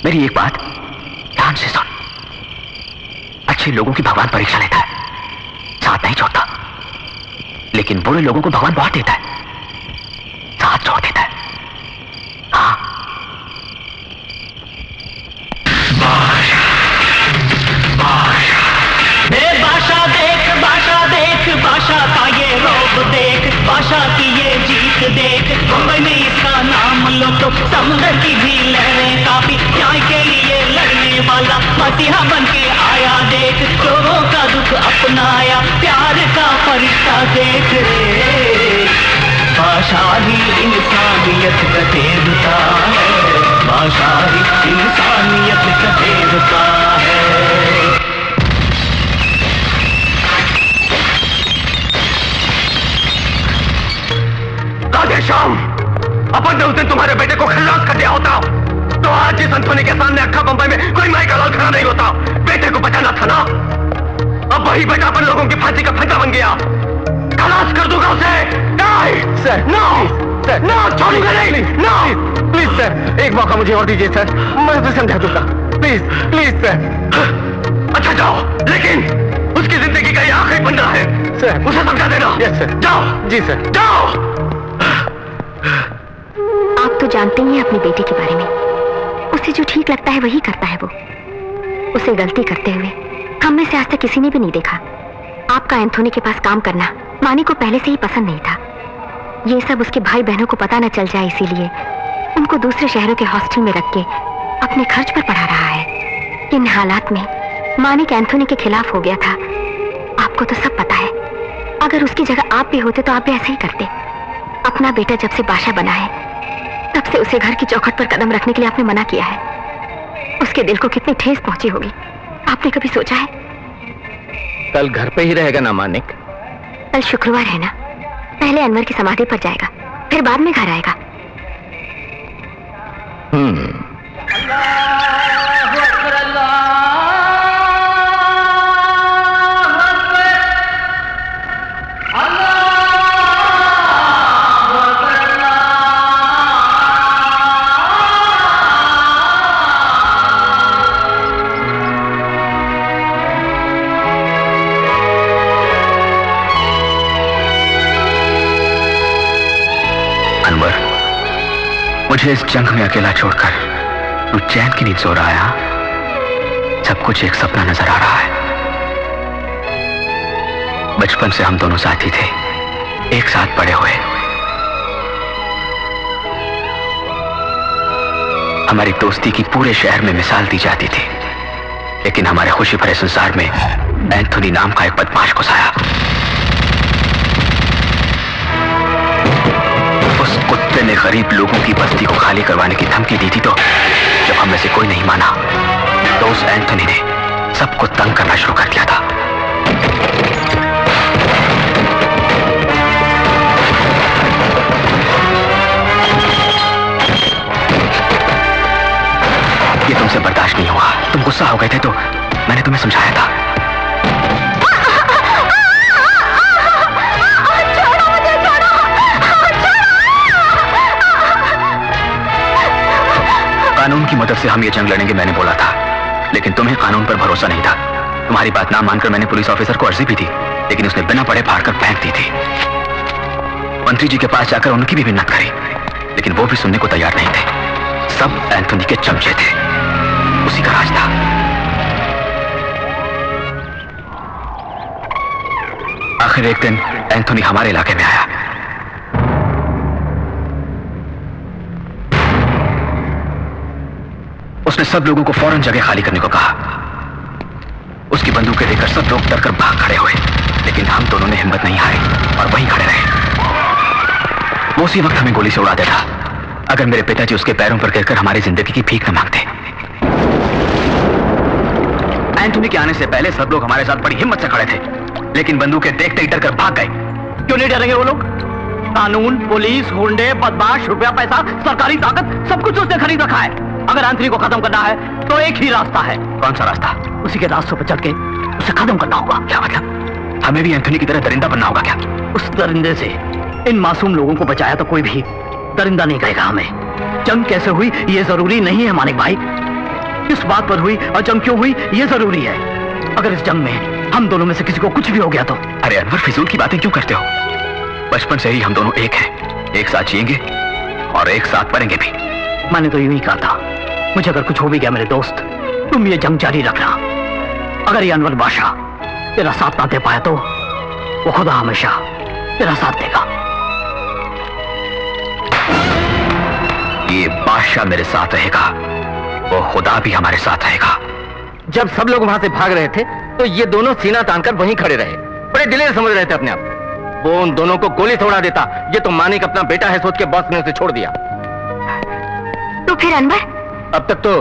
मेरी एक बात ध्यान से सुन। अच्छे लोगों की भगवान परीक्षा लेता है, साथ नहीं छोड़ता। लेकिन बुरे लोगों को भगवान बहुत देता है, साथ छोड़ देता है। हाँ, बादशाह का ये रौब देख, बादशाह की ये जीत देख। मुंबई में इसका नाम लो तो समुद्र की भी लहरें काफी। न्याय के लिए लड़ने वाला मसीहा बन के आया देख। लोगों का दुख अपनाया, प्यार का फरिश्ता देख। बादशाह ही इंसानियत का देवता है, बादशाह ही इंसानियत का देवता है। राधे श्याम, अपन ने उस दिन तुम्हारे बेटे को खल्लास कर दिया होता तो आज इस एंथोनी के सामने अक्खा बम्बई में कोई माई का लाल खड़ा नहीं होता। बेटे को बचाना था ना। अब वही बेटा अपन लोगों की फांसी का फंदा बन गया। खलास कर दूंगा उसे। नहीं सर, नो सर, नो, छोड़ूंगा नहीं। नो प्लीज सर, एक मौका मुझे और दीजिए सर, मैं उसे समझा दूंगा। Please please sir. अच्छा जाओ, लेकिन उसकी जिंदगी का ये आखिरी पन्ना है सर। उसे समझा देना। Yes sir. जाओ जी सर। जाओ। आप तो जानते ही हैं अपनी बेटी के बारे में, उसे जो ठीक लगता है वही करता है वो। उसे गलती करते हुए हम में से आज तक किसी ने भी नहीं देखा। आपका एंथोनी के पास काम करना मानी को पहले से ही पसंद नहीं था। ये सब उसके भाई बहनों को पता न चल जाए, इसीलिए उनको दूसरे शहरों के हॉस्टल में रख के अपने खर्च पर पढ़ा रहा है। इन हालात में मानिक एंथोनी के खिलाफ हो गया था। आपको तो सब पता है। अगर उसकी जगह आप भी होते तो आप भी ऐसे ही करते। अपना बेटा जब से बादशाह बना है तब से उसे घर की चौखट पर कदम रखने के लिए आपने मना किया है। उसके दिल को कितनी ठेस पहुंची होगी, आपने कभी सोचा है? कल घर पे ही रहेगा ना मानिक? कल शुक्रवार है ना, पहले अनवर की समाधि पर जाएगा, फिर बाद में घर आएगा। मुझे इस जंग में अकेला छोड़कर तू चैन की नींद सो रहा है? हाँ? सब कुछ एक सपना नजर आ रहा है। बचपन से हम दोनों साथी थे, एक साथ बड़े हुए। हमारी दोस्ती की पूरे शहर में मिसाल दी जाती थी, लेकिन हमारे खुशी भरे संसार में एंथोनी नाम का एक बदमाश घुसाया। उस कुत्ते ने गरीब लोगों की बस्ती को खाली करवाने की धमकी दी थी, तो जब हम में से कोई नहीं माना तो उस एंथोनी ने सबको तंग करना शुरू कर दिया था। ये तुमसे बर्दाश्त नहीं हुआ, तुम गुस्सा हो गए थे, तो मैंने तुम्हें समझाया था। कानून की मदद से हम ये जंग लड़ेंगे मैंने बोला था, लेकिन तुम्हें कानून पर भरोसा नहीं था। तुम्हारी बात ना मानकर मैंने पुलिस ऑफिसर को अर्जी भी दी, लेकिन उसने बिना पढ़े फाड़ कर फेंक दी थी। मंत्री जी के पास जाकर उनकी भी मिन्नत करी, लेकिन वो भी सुनने को तैयार नहीं थे। सब एंथोनी के चमचे थे, उसी का राज था। आखिर एक दिन एंथोनी हमारे इलाके में आया। उसने सब लोगों को फौरन जगह खाली करने को कहा। उसकी बंदूकें देखकर सब लोग डरकर भाग खड़े हुए, लेकिन हम दोनों ने हिम्मत नहीं हारी और वहीं खड़े रहे। वो उसी वक्त हमें गोली से उड़ा देता अगर मेरे पिताजी उसके पैरों पर गिरकर हमारी जिंदगी की भीख न मांगते। एंथोनी के आने से पहले सब लोग हमारे साथ बड़ी हिम्मत से खड़े थे, लेकिन बंदूकें देखते ही डरकर भाग गए। क्यों नहीं डरेंगे वो लोग? कानून, पुलिस, गुंडे, बदमाश, रुपया पैसा, सरकारी ताकत, सब कुछ उसने खरीद रखा है। अगर एंथोनी को खत्म करना है तो एक ही रास्ता है। कौन सा रास्ता? उसी के रास्तों पर चल के उसे खत्म करना होगा। क्या मतलब? हमें भी एंथोनी की तरह दरिंदा बनना होगा क्या? उस दरिंदे से इन मासूम लोगों को बचाया तो कोई भी दरिंदा नहीं कहेगा हमें। जंग कैसे हुई ये जरूरी नहीं है मानिक भाई, किस बात पर हुई और जंग क्यों हुई ये जरूरी है। अगर इस जंग में हम दोनों में से किसी को कुछ भी हो गया तो? अरे अनवर, फिजूल की बातें क्यों करते हो? बचपन से ही हम दोनों एक हैं, एक साथ जिएंगे और एक साथ मरेंगे भी। मैंने तो यूं ही कहा था, मुझे अगर कुछ हो भी गया मेरे दोस्त, तुम ये जंग जारी रखना। अगर ये अनवर बादशाह तेरा साथ ना दे पाया तो वो खुदा हमेशा तेरा साथ देगा। ये बादशाह मेरे साथ रहेगा, वो खुदा भी हमारे साथ रहेगा। जब सब लोग वहां से भाग रहे थे तो ये दोनों सीना तानकर वहीं खड़े रहे, बड़े दिलेर समझ रहे थे अपने आप। वो उन दोनों को गोली से उड़ा देता, ये तो मानिक अपना बेटा है सोच के बॉस ने उसे छोड़ दिया। तो फिर अनवर? अब तक तो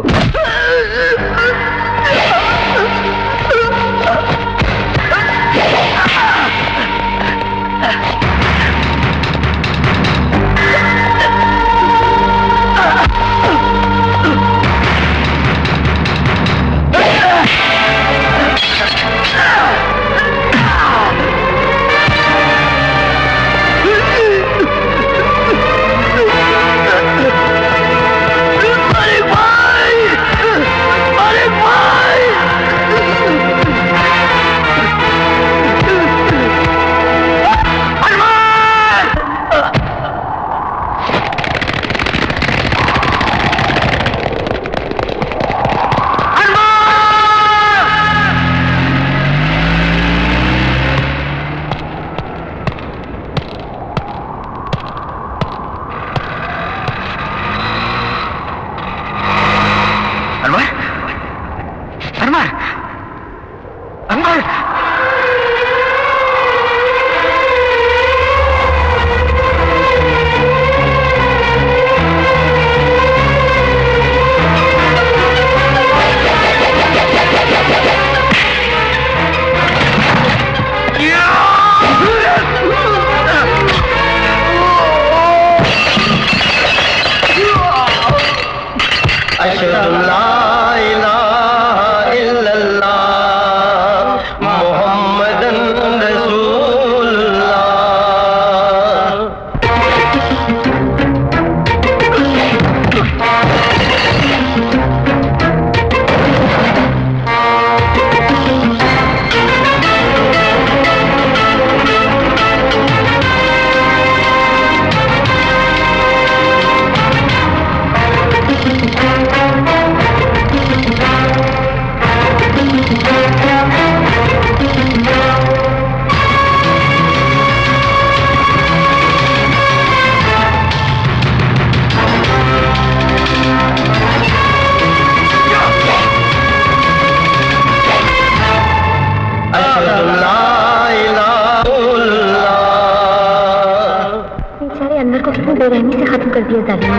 कर दिया जालिम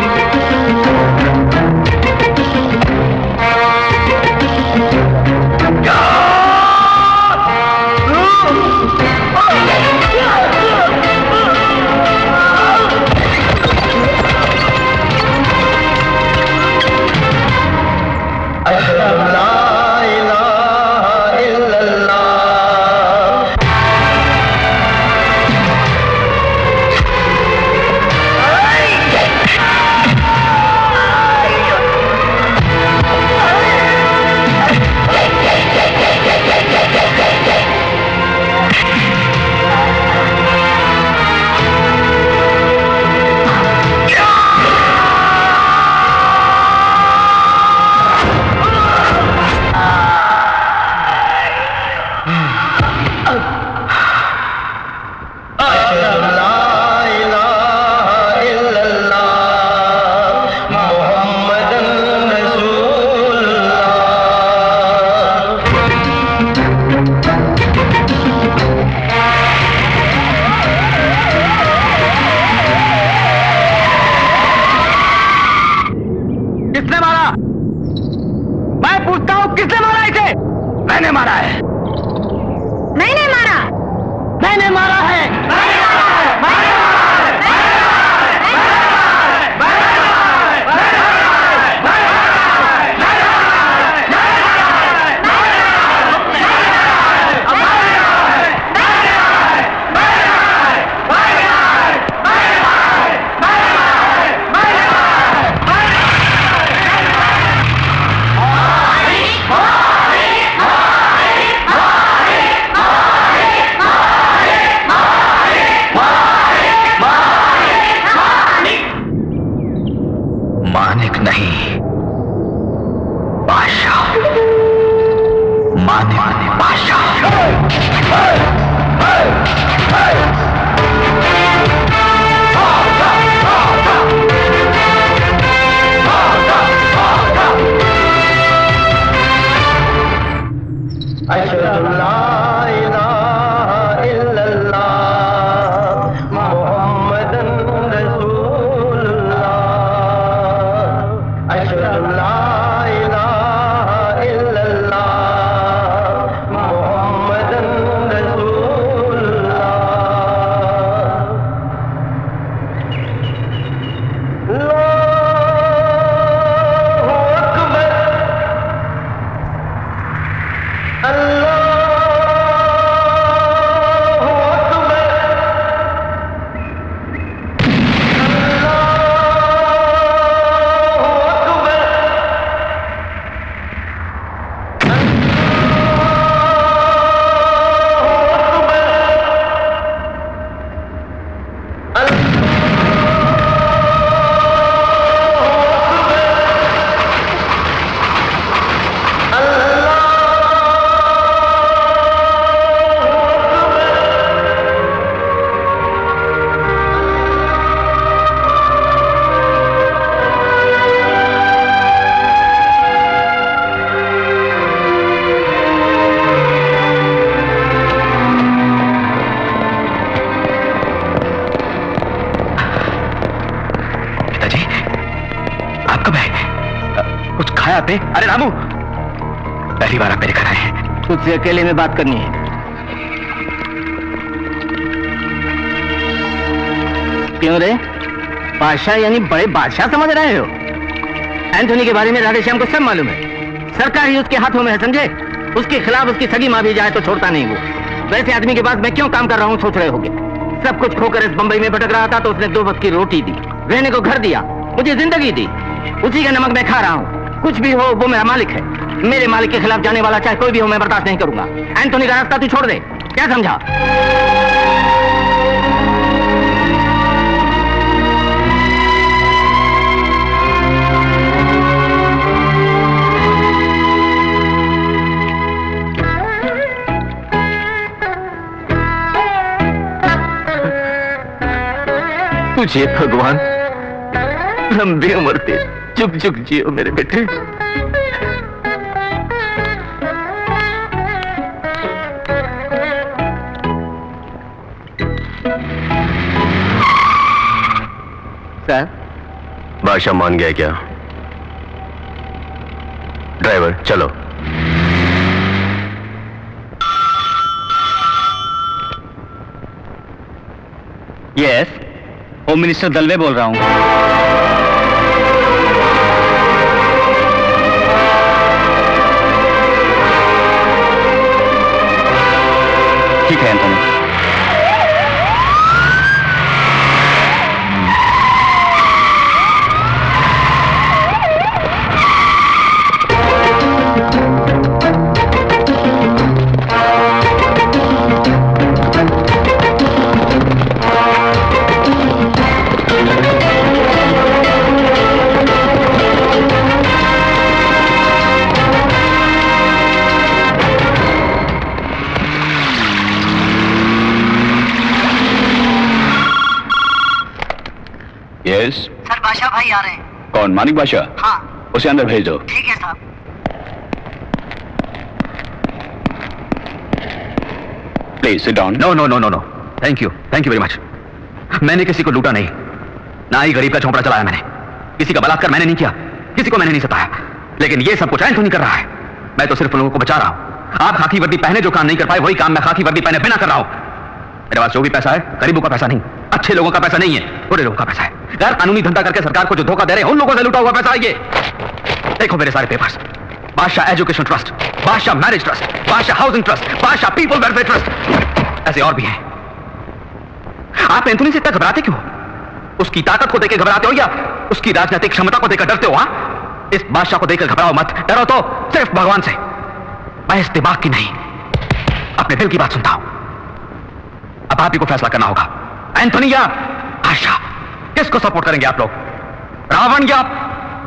मैंने मारा है। मैंने मारा मैंने मारा है। मानिक नहीं, बादशाह। मानिक बादशाह। कुछ खाया आपने? अरे रामू, पहली बार आप मेरे घर आए हैं। तुझसे अकेले में बात करनी है। क्यों रे? बादशाह यानी बड़े बादशाह समझ रहे हो? एंथोनी के बारे में राधेश्याम को सब मालूम है। सरकार ही उसके हाथों में है, समझे? उसके खिलाफ उसकी सगी माँ भी जाए तो छोड़ता नहीं वो। वैसे आदमी के पास मैं क्यों काम कर रहा हूँ सोच रहे होगे। सब कुछ खोकर इस बंबई में भटक रहा था तो उसने 2 वक्त की रोटी दी, रहने को घर दिया, मुझे जिंदगी दी। उसी का नमक मैं खा रहा हूँ। कुछ भी हो वो मेरा मालिक है। मेरे मालिक के खिलाफ जाने वाला चाहे कोई भी हो मैं बर्दाश्त नहीं करूंगा। एंथोनी का रास्ता तू छोड़ दे, क्या समझा? तुझे भगवान लंबी उम्र दे, चुप चुप जियो मेरे बेटे। सर, बादशाह मान गया क्या? ड्राइवर चलो। यस, होम मिनिस्टर दलवे बोल रहा हूं। ठीक है एंथोनी। यस सर बादशाह भाई आ रहे हैं। कौन? मानिक बादशाह? हाँ उसे अंदर भेज दो। ठीक है साहब। Please sit down. No no no no no, thank you very much. मैंने किसी को लूटा नहीं, ना ही गरीब का झोंपड़ा चलाया मैंने, किसी का बलात्कार मैंने नहीं किया, किसी को मैंने नहीं सताया, लेकिन ये सब कुछ एंथोनी कर रहा है। मैं तो सिर्फ उन लोगों को बचा रहा हूं। आप खाकी वर्दी पहने जो काम नहीं कर पाए, वही काम मैं खाकी वर्दी पहने बिना कर रहा हूं। मेरे पास जो भी पैसा है गरीबों का पैसा नहीं, अच्छे लोगों का पैसा नहीं है, बुरे लोगों का पैसा है। गैर कानूनी धंधा करके सरकार को जो धोखा दे रहे हैं उन लोगों से लूटा हुआ पैसा है ये। देखो मेरे सारे पेपर्स, बादशाह एजुकेशन ट्रस्ट, बादशाह मैरिज ट्रस्ट, बादशाह हाउसिंग ट्रस्ट, बादशाह पीपल वेलफेयर ट्रस्ट, ऐसे और भी हैं। आप एंथोनी से इतना घबराते क्यों? उसकी ताकत को देखकर घबराते हो या उसकी राजनीतिक क्षमता को देखकर डरते हो? हाँ, इस बादशाह को देखकर घबराओ मत, डरो तो सिर्फ भगवान से। मैं इस दिमाग की नहीं, अपने दिल की बात सुनता हूं। अब आप ही को फैसला करना होगा, एंथोनी या बादशाह, किसको सपोर्ट करेंगे आप लोग? रावण या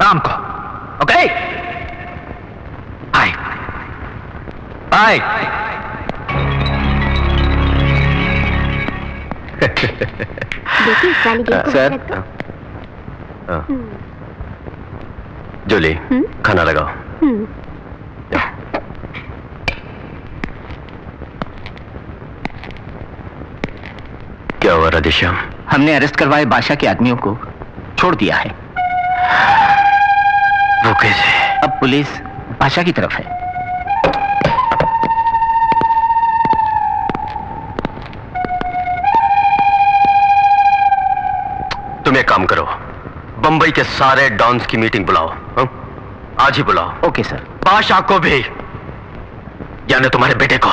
राम को? Okay, bye bye. देखिए इस वाली गेट को सर। रख दो। जूली, खाना लगाओ। क्या हुआ राधेश्याम? हमने अरेस्ट करवाए बादशाह के आदमियों को छोड़ दिया है। वो कैसे? अब पुलिस बादशाह की तरफ है। तुम एक काम करो, बंबई के सारे डॉन्स की मीटिंग बुलाओ। आज ही बुलाओ। Okay sir. बादशाह को भी, यानी तुम्हारे बेटे को।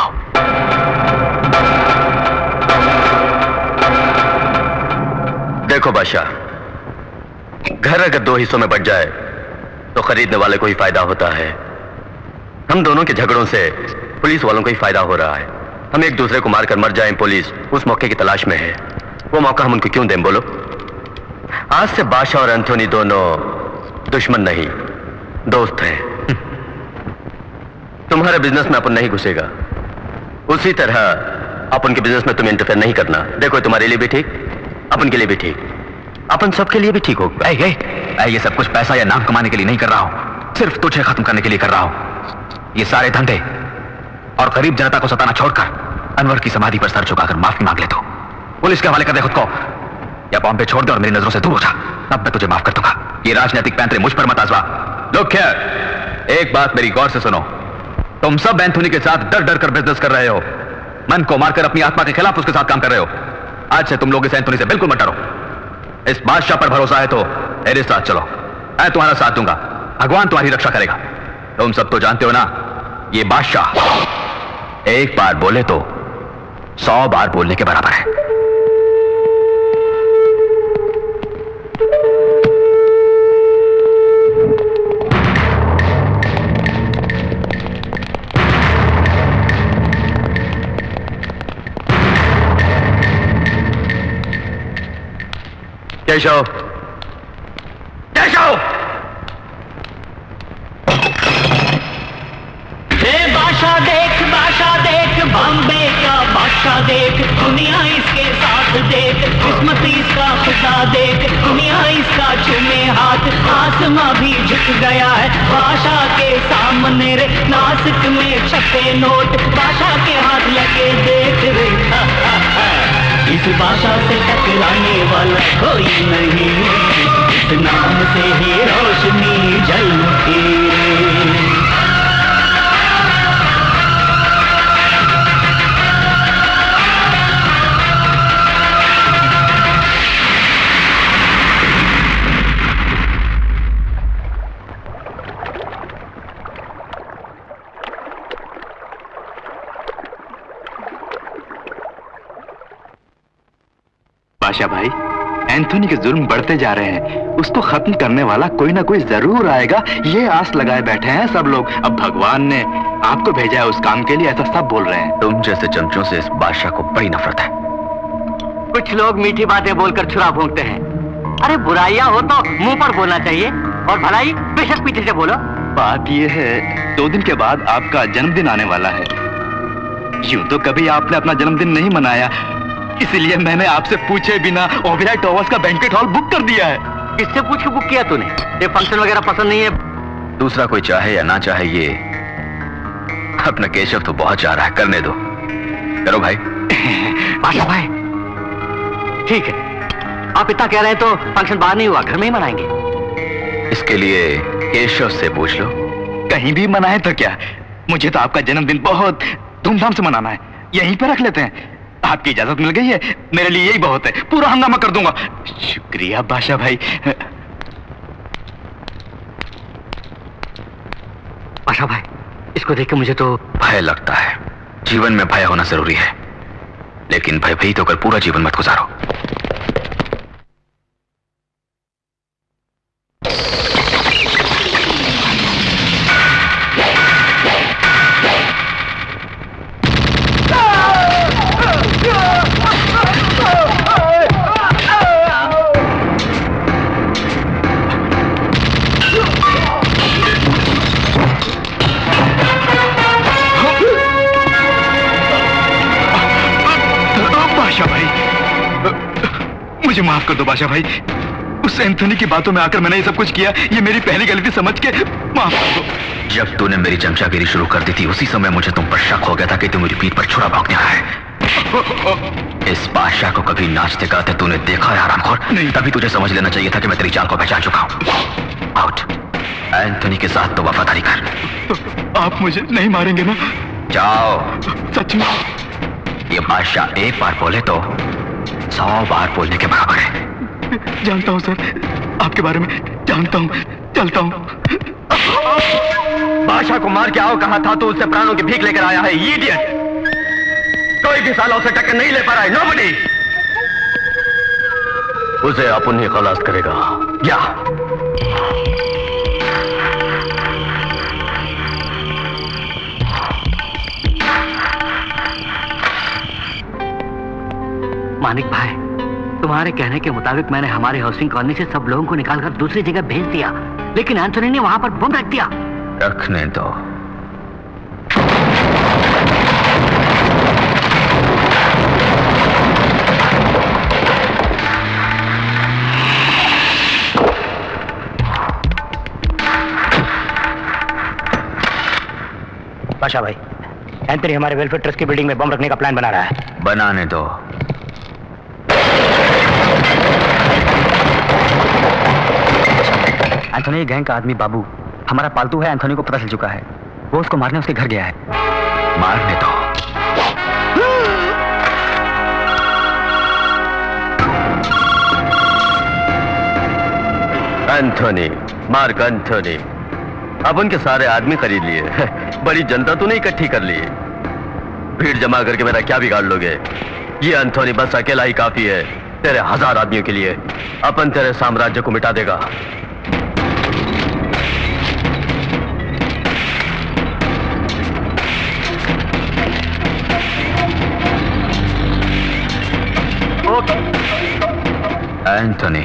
देखो बादशाह, घर अगर दो हिस्सों में बट जाए तो खरीदने वाले को ही फायदा होता है। हम दोनों के झगड़ों से पुलिस वालों को ही फायदा हो रहा है। हम एक दूसरे को मारकर मर जाएं, पुलिस उस मौके की तलाश में है। वो मौका हम उनको क्यों दें बोलो? आज से बादशाह और एंथोनी दोनों दुश्मन नहीं, दोस्त हैं। तुम्हारे बिजनेस में अपन नहीं घुसेगा, उसी तरह अपन के बिजनेस में तुम इंटरफेयर नहीं करना। देखो तुम्हारे लिए भी ठीक, अपन के लिए भी ठीक, अपन सबके लिए भी ठीक होगा। मैं ये सब कुछ पैसा या नाम कमाने के लिए नहीं कर रहा हूं, सिर्फ तुझे खत्म करने के लिए कर रहा हूं। ये सारे धंधे और गरीब जनता को सताना छोड़कर अनवर की समाधि पर सर झुकाकर माफी मांग ले। तो पुलिस के हवाले कर दे खुद को, या बॉम्बे छोड़ दे और मेरी नजरों से दूर हो जा, तब मैं तुझे माफ कर दूंगा। ये राजनीतिक पैंतरे मुझ पर मत आजमा। लोग खैर, एक बात मेरी गौर से सुनो, तुम सब एंथोनी के साथ डर डर कर बिजनेस कर रहे हो, मन को मारकर अपनी आत्मा के खिलाफ उसके साथ काम कर रहे हो। आज से तुम लोग इस एंथोनी से बिल्कुल मत डरो। इस बादशाह पर भरोसा है तो मेरे साथ चलो, मैं तुम्हारा साथ दूंगा, भगवान तुम्हारी रक्षा करेगा। तुम सब तो जानते हो ना, ये बादशाह एक बार बोले तो 100 बार बोलने के बराबर है। केशव, केशव! बादशाह देख बॉम्बे का बादशाह देख, दुनिया इसके साथ देख, किस्मत इसका खुदा देख, दुनिया इसका चूमे हाथ, आसमां भी झुक गया है बादशाह के सामने रे। नासिक में छपे नोट बादशाह के हाथ लगे देख रे। इस बादशाह से टकराने वाला कोई नहीं। इस नाम से ही रोशनी जल उठी रे। बादशाह भाई, एंथोनी के जुर्म बढ़ते जा रहे हैं, उसको खत्म करने वाला कोई ना कोई जरूर आएगा, ये आस लगाए बैठे हैं सब लोग। अब भगवान ने आपको भेजा है उस काम के लिए, ऐसा सब बोल रहे हैं। तुम जैसे चमचों से इस बादशाह को बड़ी नफरत है। कुछ लोग मीठी बातें बोलकर छुरा भोंकते हैं। अरे बुराइयां हो तो मुंह पर बोलना चाहिए, और भलाई बेशक पीछे से बोलो। बात यह है, 2 दिन के बाद आपका जन्मदिन आने वाला है। यूं तो कभी आपने अपना जन्मदिन नहीं मनाया, इसलिए मैंने आपसे पूछे बिना ओबेरॉय टॉवर्स का बैंकेट हॉल बुक कर दिया है। किससे पूछ के बुक किया तूने? ये फंक्शन वगैरह पसंद नहीं है? दूसरा कोई चाहे या ना चाहे, ये अपना केशव तो बहुत चाह रहा है, करने दो। करो भाई। बादशाह भाई, ठीक है, आप इतना कह रहे हैं तो फंक्शन बाहर नहीं हुआ, घर में ही मनाएंगे। इसके लिए केशव से पूछ लो। कहीं भी मनाए तो क्या, मुझे तो आपका जन्मदिन बहुत धूमधाम से मनाना है, यहीं पर रख लेते हैं। आपकी इजाजत मिल गई है, मेरे लिए यही बहुत है, पूरा हंगामा कर दूंगा। शुक्रिया बादशाह भाई। बादशाह भाई, इसको देख के मुझे तो भय लगता है। जीवन में भय होना जरूरी है, लेकिन भयभीत होकर पूरा जीवन मत गुजारो। मुझे माफ कर दो बादशाह भाई, उस एंथोनी की बातों में आकर मैंने ये सब कुछ किया, ये मेरी पहली गलती समझ के माफ कर दो। जब तूने मेरी चमचागिरी शुरू कर दी थी, उसी समय मुझे तुम पर शक हो गया था कि तू मेरी पीठ पर छुरा भौंकने आया है। इस बादशाह को कभी नाचते गाते तूने देखा है हरामखोर? नहीं। तभी तुझे समझ लेना चाहिए था कि मैं तेरी चाल को पहचान चुका हूं। आउट। एंथोनी के साथ तो वफादारी कर। तो आप मुझे नहीं मारेंगे ना? जाओ। सच में? ये बादशाह एक बार बोले तो 100 बार बोलने के बराबर है। जानता हूं सर, आपके बारे में जानता हूं, चलता हूं। बादशाह को मार के आओ कहा था तो उससे प्राणों की भीख लेकर आया है, इडियट। कोई भी साला उसे टक्कर नहीं ले पा रहा है, नोबडी। उसे अपन ही खलास करेगा। या मानिक भाई, तुम्हारे कहने के मुताबिक मैंने हमारे हाउसिंग कॉलोनी से सब लोगों को निकालकर दूसरी जगह भेज दिया, लेकिन एंथोनी ने वहां पर बम रख दिया। रखने दो। बादशाह भाई, एंथोनी हमारे वेलफेयर ट्रस्ट की बिल्डिंग में बम रखने का प्लान बना रहा है। बनाने दो। एंथोनी गैंग का आदमी बाबू हमारा पालतू है, एंथोनी को पता चल चुका है, वो उसको मारने उसके घर गया है। मारने दो। एंथोनी, मार्क एंथोनी, अब उनके सारे आदमी खरीद लिए, बड़ी जनता तो नहीं इकट्ठी कर ली। भीड़ जमा करके मेरा क्या बिगाड़ लोगे? ये एंथोनी बस अकेला ही काफी है तेरे 1000 आदमियों के लिए। अपन तेरे साम्राज्य को मिटा देगा। एंथोनी,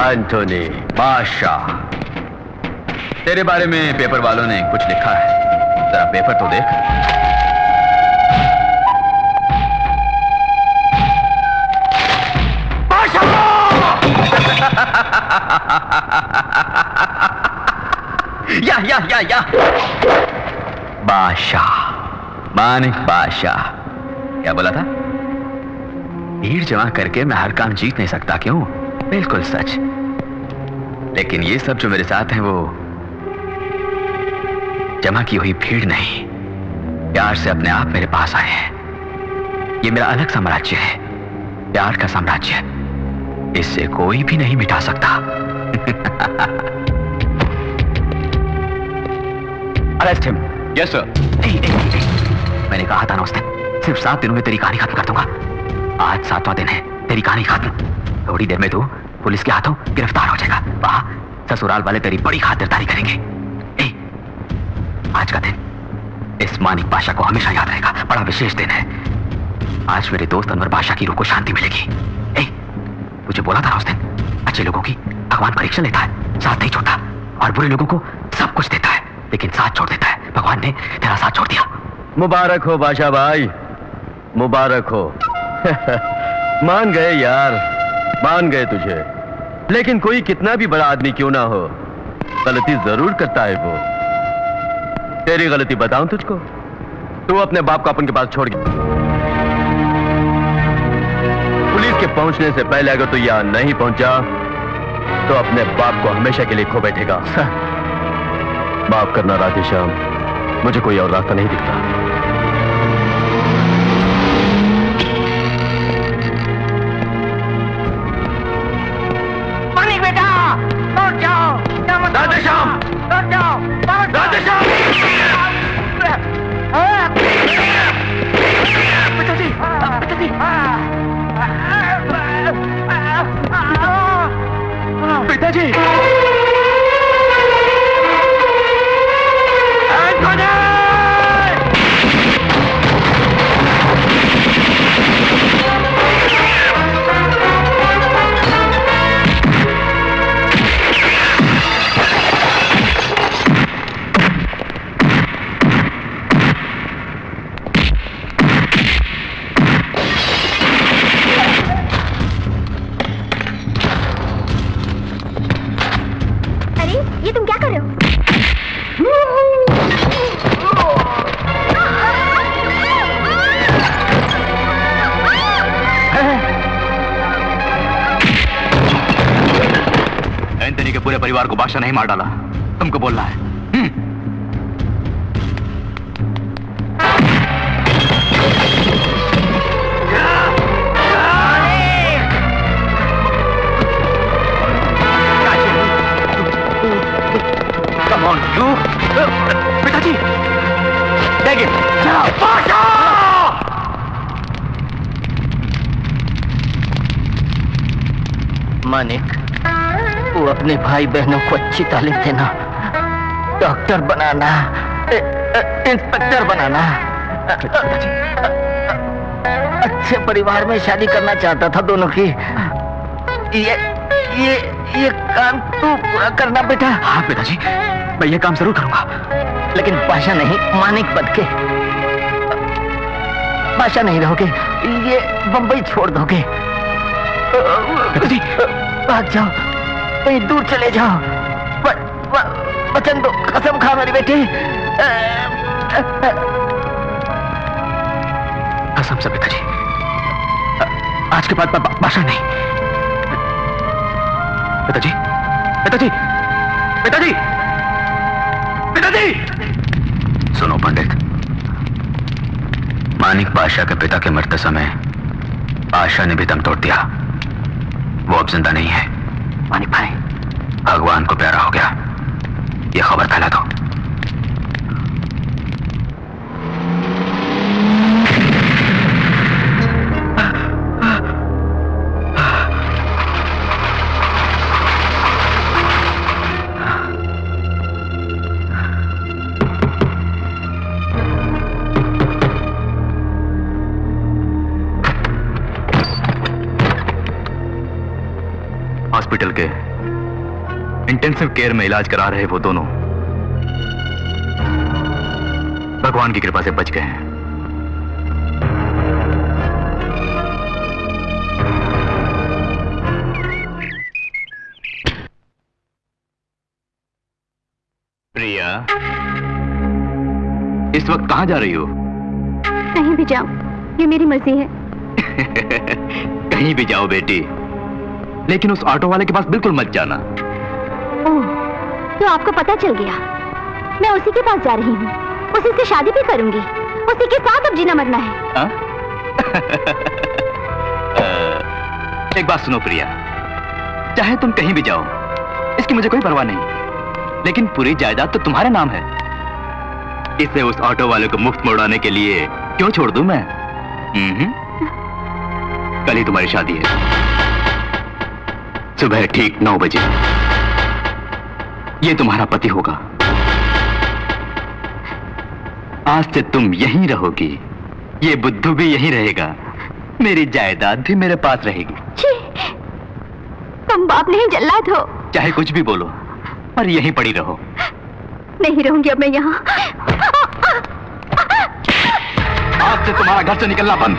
एंथोनी, बादशाह, तेरे बारे में पेपर वालों ने कुछ लिखा है, जरा पेपर तो देख। या बादशाह, मानिक बादशाह, क्या बोला था? भीड़ जमा करके मैं हर काम जीत नहीं सकता, क्यों? बिल्कुल सच। लेकिन ये सब जो मेरे साथ हैं वो जमा की हुई भीड़ नहीं, प्यार से अपने आप मेरे पास आए हैं। ये मेरा अलग साम्राज्य है, प्यार का साम्राज्य। इससे कोई भी नहीं मिटा सकता। Arrest him. Yes sir. मैंने कहा था ना उस दिन, सिर्फ 7 दिनों में तेरी कहानी खत्म कर दूंगा। आज 7वां दिन है, तेरी कहानी खत्म। थोड़ी देर में तू पुलिस के हाथों गिरफ्तार हो जाएगा। वहां ससुराल वाले तेरी बड़ी खातिरदारी करेंगे। आज का दिन इस मानिक पाशा को हमेशा याद रहेगा। बड़ा विशेष दिन है। आज मेरे दोस्त अनवर बादशाह की रूह को शांति मिलेगी। तुझे बोला था उस दिन, अच्छे लोगों की भगवान परीक्षा लेता है, साथ नहीं छोड़ता, और बुरे लोगों को सब कुछ देता है लेकिन साथ छोड़ देता है। भगवान ने तेरा साथ छोड़ दिया। मुबारक हो बादशाह भाई, मुबारक हो। मान गए यार, मान गए तुझे। लेकिन कोई कितना भी बड़ा आदमी क्यों ना हो, गलती जरूर करता है वो। तेरी गलती बताऊं तुझको? तू अपने बाप को अपन के पास छोड़ गया। पुलिस के पहुंचने से पहले अगर तू यहां नहीं पहुंचा तो अपने बाप को हमेशा के लिए खो बैठेगा। माफ करना राधेश्याम, मुझे कोई और रास्ता नहीं दिखता। मानिक बेटा, लौट जाओ। राधेश्याम, लौट जाओ। राधेश्याम! पिताजी, पिताजी। पिताजी! ये तुम क्या कर रहे हो? एंथनी के पूरे परिवार को बादशाह नहीं मार डाला, तुमको बोलना है। पिताजी, देखिए, मानिक, वो अपने भाई बहनों को अच्छी तालीम देना, डॉक्टर बनाना, इंस्पेक्टर बनाना, अच्छे परिवार में शादी करना चाहता था दोनों की। ये काम तू पूरा करना बेटा। हाँ पिताजी, मैं ये काम जरूर करूंगा। लेकिन बादशाह नहीं, मानिक बन के बादशाह नहीं रहोगे, ये बंबई छोड़ दोगे। पिताजी, भाग जाओ, कहीं दूर चले जाओ। वचन दो, कसम खा मेरी बेटी। कसम से पिताजी, आज के बाद बादशाह नहीं। पिताजी, पिताजी, पिताजी, पिताजी! सुनो पंडित, मानिक बादशाह के पिता के मरते समय बादशाह ने भी दम तोड़ दिया। वो अब जिंदा नहीं है। मानिक भाई, भगवान को प्यारा हो गया, ये खबर फैला दो। हॉस्पिटल के इंटेंसिव केयर में इलाज करा रहे वो दोनों भगवान की कृपा से बच गए हैं। प्रिया, इस वक्त कहां जा रही हो? कहीं भी जाऊं, ये मेरी मर्जी है। कहीं भी जाओ बेटी, लेकिन उस ऑटो वाले के पास बिल्कुल मत जाना। ओह, तो आपको पता चल गया। मैं उसी के पास जा रही हूँ, उसी से शादी भी करूंगी, उसी के साथ अब जीना मरना है। एक बात सुनो प्रिया, चाहे तुम कहीं भी जाओ, इसकी मुझे कोई परवाह नहीं, लेकिन पूरी जायदाद तो तुम्हारे नाम है। इसे उस ऑटो वाले को मुफ्त में उड़ाने के लिए क्यों छोड़ दूं मैं? कल ही तुम्हारी शादी है, सुबह ठीक 9 बजे। ये तुम्हारा पति होगा। आज से तुम यहीं रहोगी, ये बुद्धू भी यहीं रहेगा, मेरी जायदाद भी मेरे पास रहेगी। छी, तुम बाप नहीं जल्लाद हो। चाहे कुछ भी बोलो, पर यहीं पड़ी रहो। नहीं रहूंगी अब मैं यहाँ। आज से तुम्हारा घर से निकलना बंद।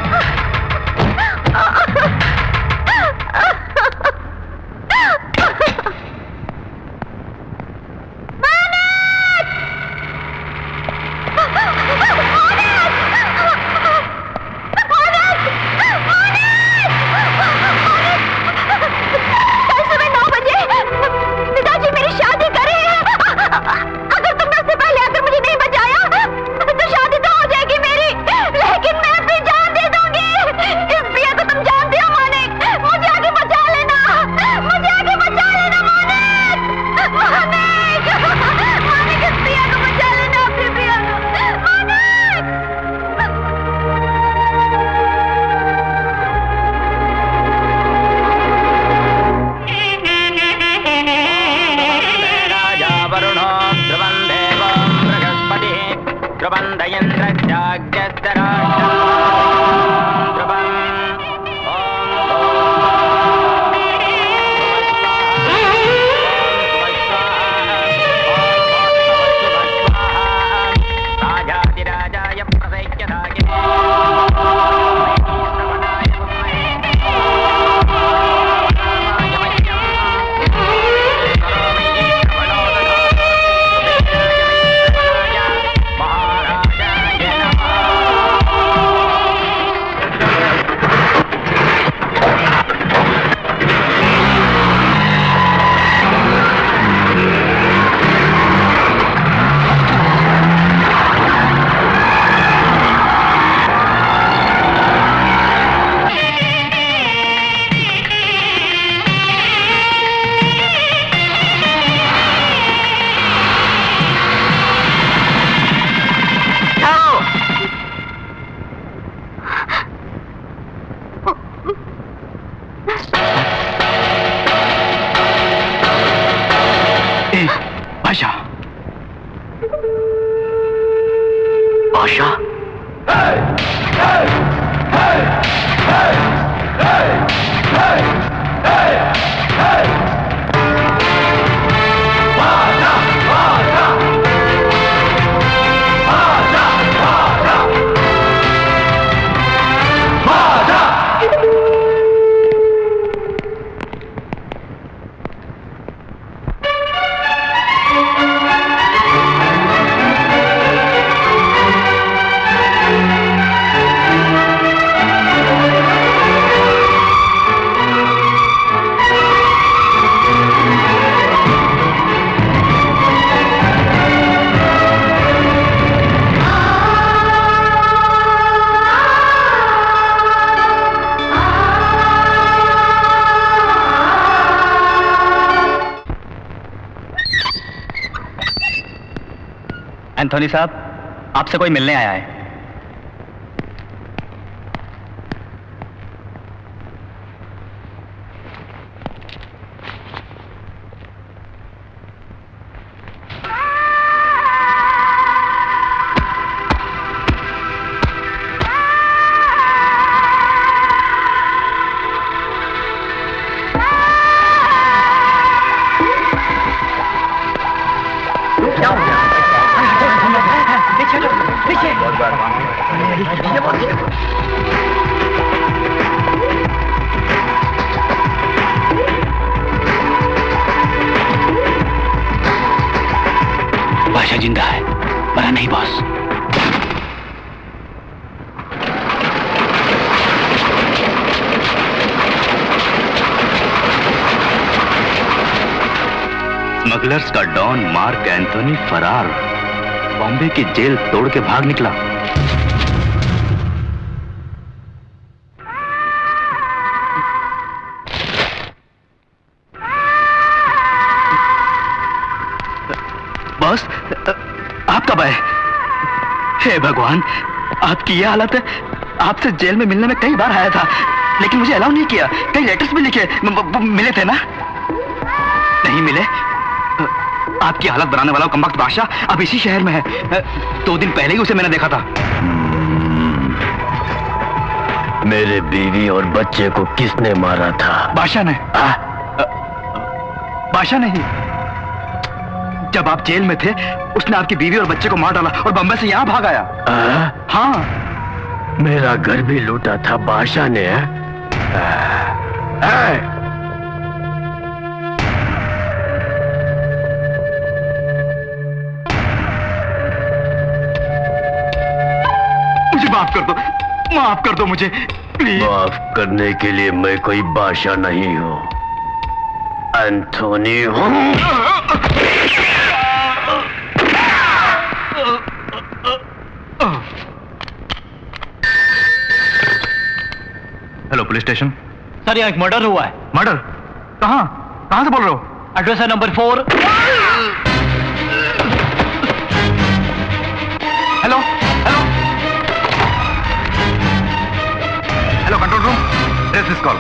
एंथोनी साहब, आपसे कोई मिलने आया है। बादशाह जिंदा है, मरा नहीं बॉस। स्मगलर्स का डॉन मार्क एंथोनी फरार, बॉम्बे की जेल तोड़ के भाग निकला। बॉस, आप कब आए? हे भगवान, आपकी ये हालत है। आपसे जेल में मिलने में कई बार आया था, लेकिन मुझे अलाउ नहीं किया। कई लेटर्स भी लिखे, मिले थे ना? नहीं मिले। आपकी हालत बनाने वाला कमबख्त बादशाह अब इसी शहर में है। 2 दिन पहले ही उसे मैंने देखा था। मेरे बीवी और बच्चे को किसने मारा था? बादशाह ने। बादशाह नहीं, जब आप जेल में थे उसने आपकी बीवी और बच्चे को मार डाला और बम्बई से यहाँ भाग आया। हाँ, मेरा घर भी लूटा था बादशाह ने। मुझे माफ कर दो, माफ कर दो मुझे प्लीज। माफ करने के लिए मैं कोई बादशाह नहीं हूँ, एंथोनी हूँ। Hello, police station. सर, यहाँ एक मर्डर हुआ है। मर्डर? कहाँ? कहाँ से बोल रहे हो? एड्रेस है number 4। Hello hello hello, control room, this call.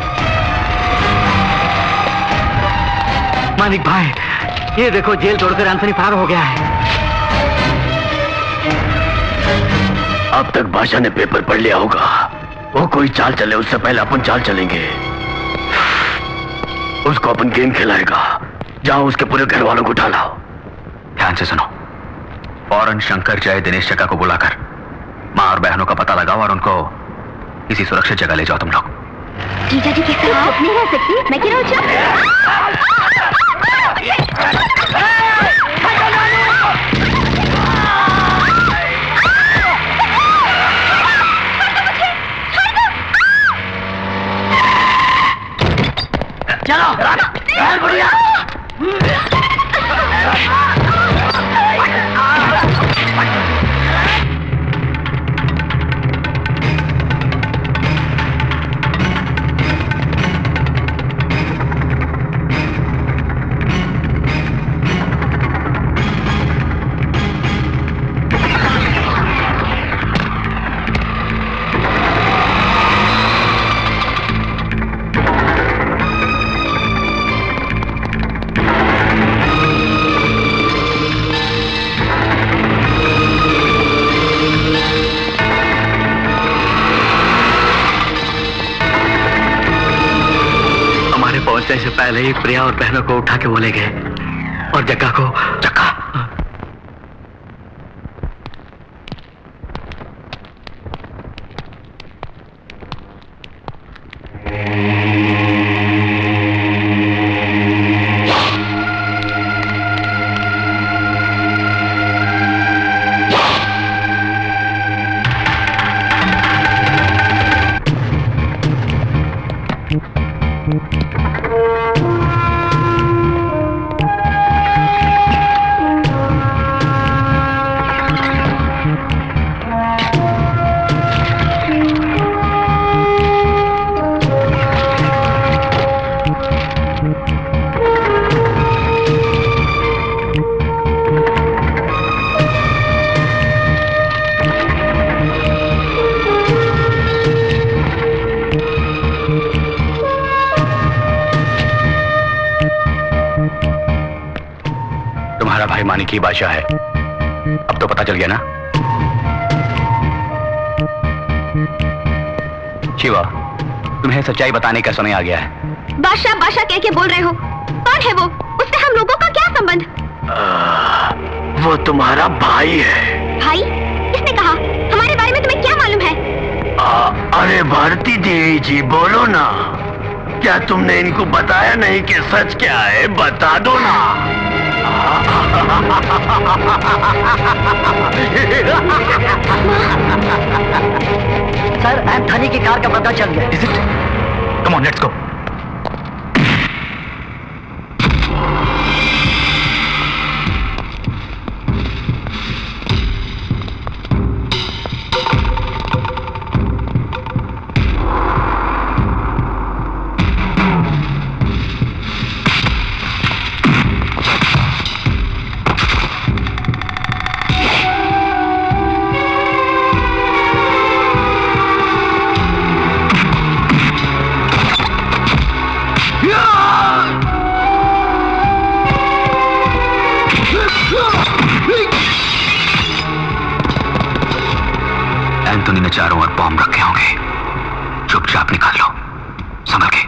Manik भाई, ये देखो, जेल छोड़कर एंथोनी फरार हो गया है। अब तक बादशाह ने पेपर पढ़ लिया होगा। वो कोई चाल चले उससे पहले अपन चाल चलेंगे। उसको अपन गेम खिलाएगा। जाओ उसके पूरे घर वालों को उठा लाओ। ध्यान से सुनो, फौरन शंकर जय दिनेश जग्गा को बुलाकर माँ और बहनों का पता लगाओ और उनको किसी सुरक्षित जगह ले जाओ तुम लोग। जीजा जी किससे आप नहीं रह सकती, मैं क्यों से पहले ही प्रिया और बहनों को उठा के वो ले गए और जग्गा को। जग्गा मानिक ही बादशाह है। अब तो पता चल गया ना? शिवा, तुम्हें सच्चाई बताने का समय आ गया है। बादशाह बादशाह कह के बोल रहे हो? कौन है वो? उससे हम लोगों का क्या संबंध? वो तुम्हारा भाई है। भाई? किसने कहा? हमारे बारे में तुम्हें क्या मालूम है? अरे भारती देवी जी, बोलो ना, क्या तुमने इनको बताया नहीं कि सच क्या है? बता दो ना। सर, एंथनी की कार का पता चल गया। Is it? Come on, let's go. Anthony ने चारों ओर बॉम्ब रखे होंगे। चुपचाप निकाल लो, संभल के।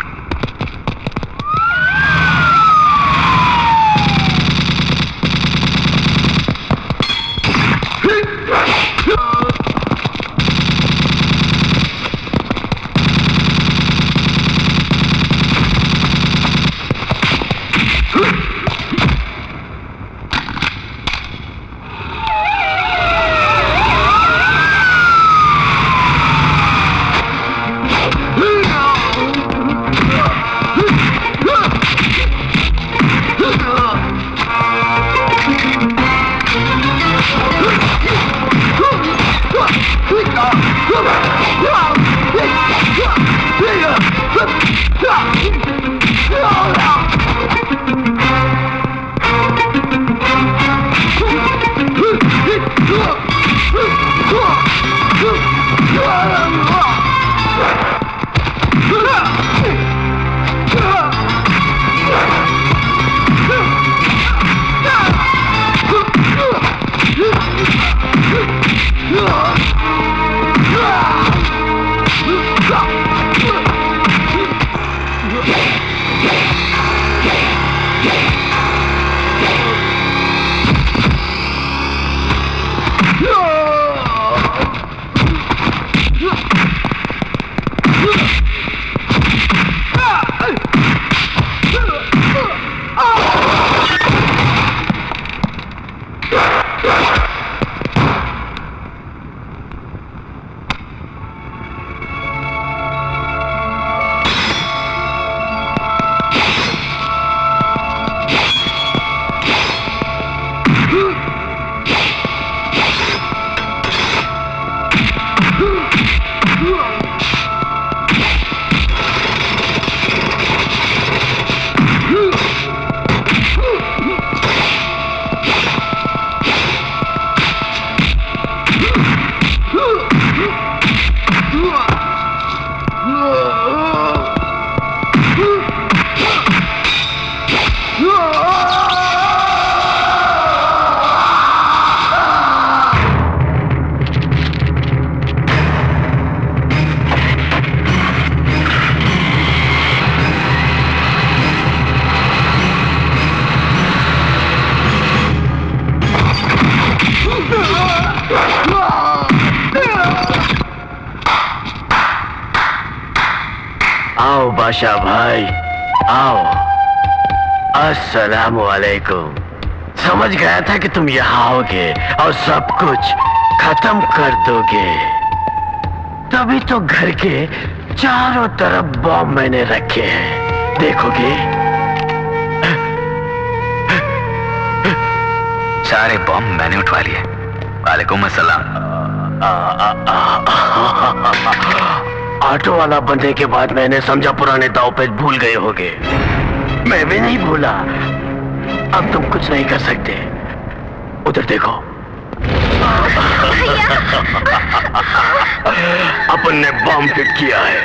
बादशाह भाई आओ। अस्सलाम वालेकुम। समझ गया था कि तुम यहाँ आओगे और सब कुछ खत्म कर दोगे, तभी तो घर के चारों तरफ बॉम्ब मैंने रखे हैं, देखोगे? सारे बॉम्ब मैंने उठवा लिए। वालेकुम अस्सलाम। ऑटो वाला बनने के बाद मैंने समझा पुराने दाव पे भूल गए होगे। मैं भी नहीं भूला। अब तुम कुछ नहीं कर सकते। उधर देखो। अपन ने बॉम्ब फिट किया है।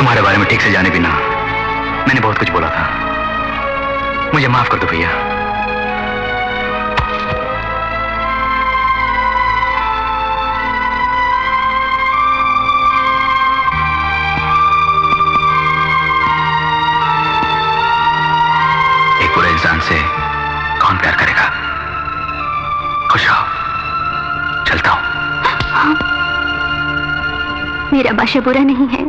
तुम्हारे बारे में ठीक से जाने बिना मैंने बहुत कुछ बोला था। मुझे माफ कर दो भैया। एक बुरे इंसान से कौन प्यार करेगा? खुश रहो, चलता हूं। मेरा बादशाह बुरा नहीं है,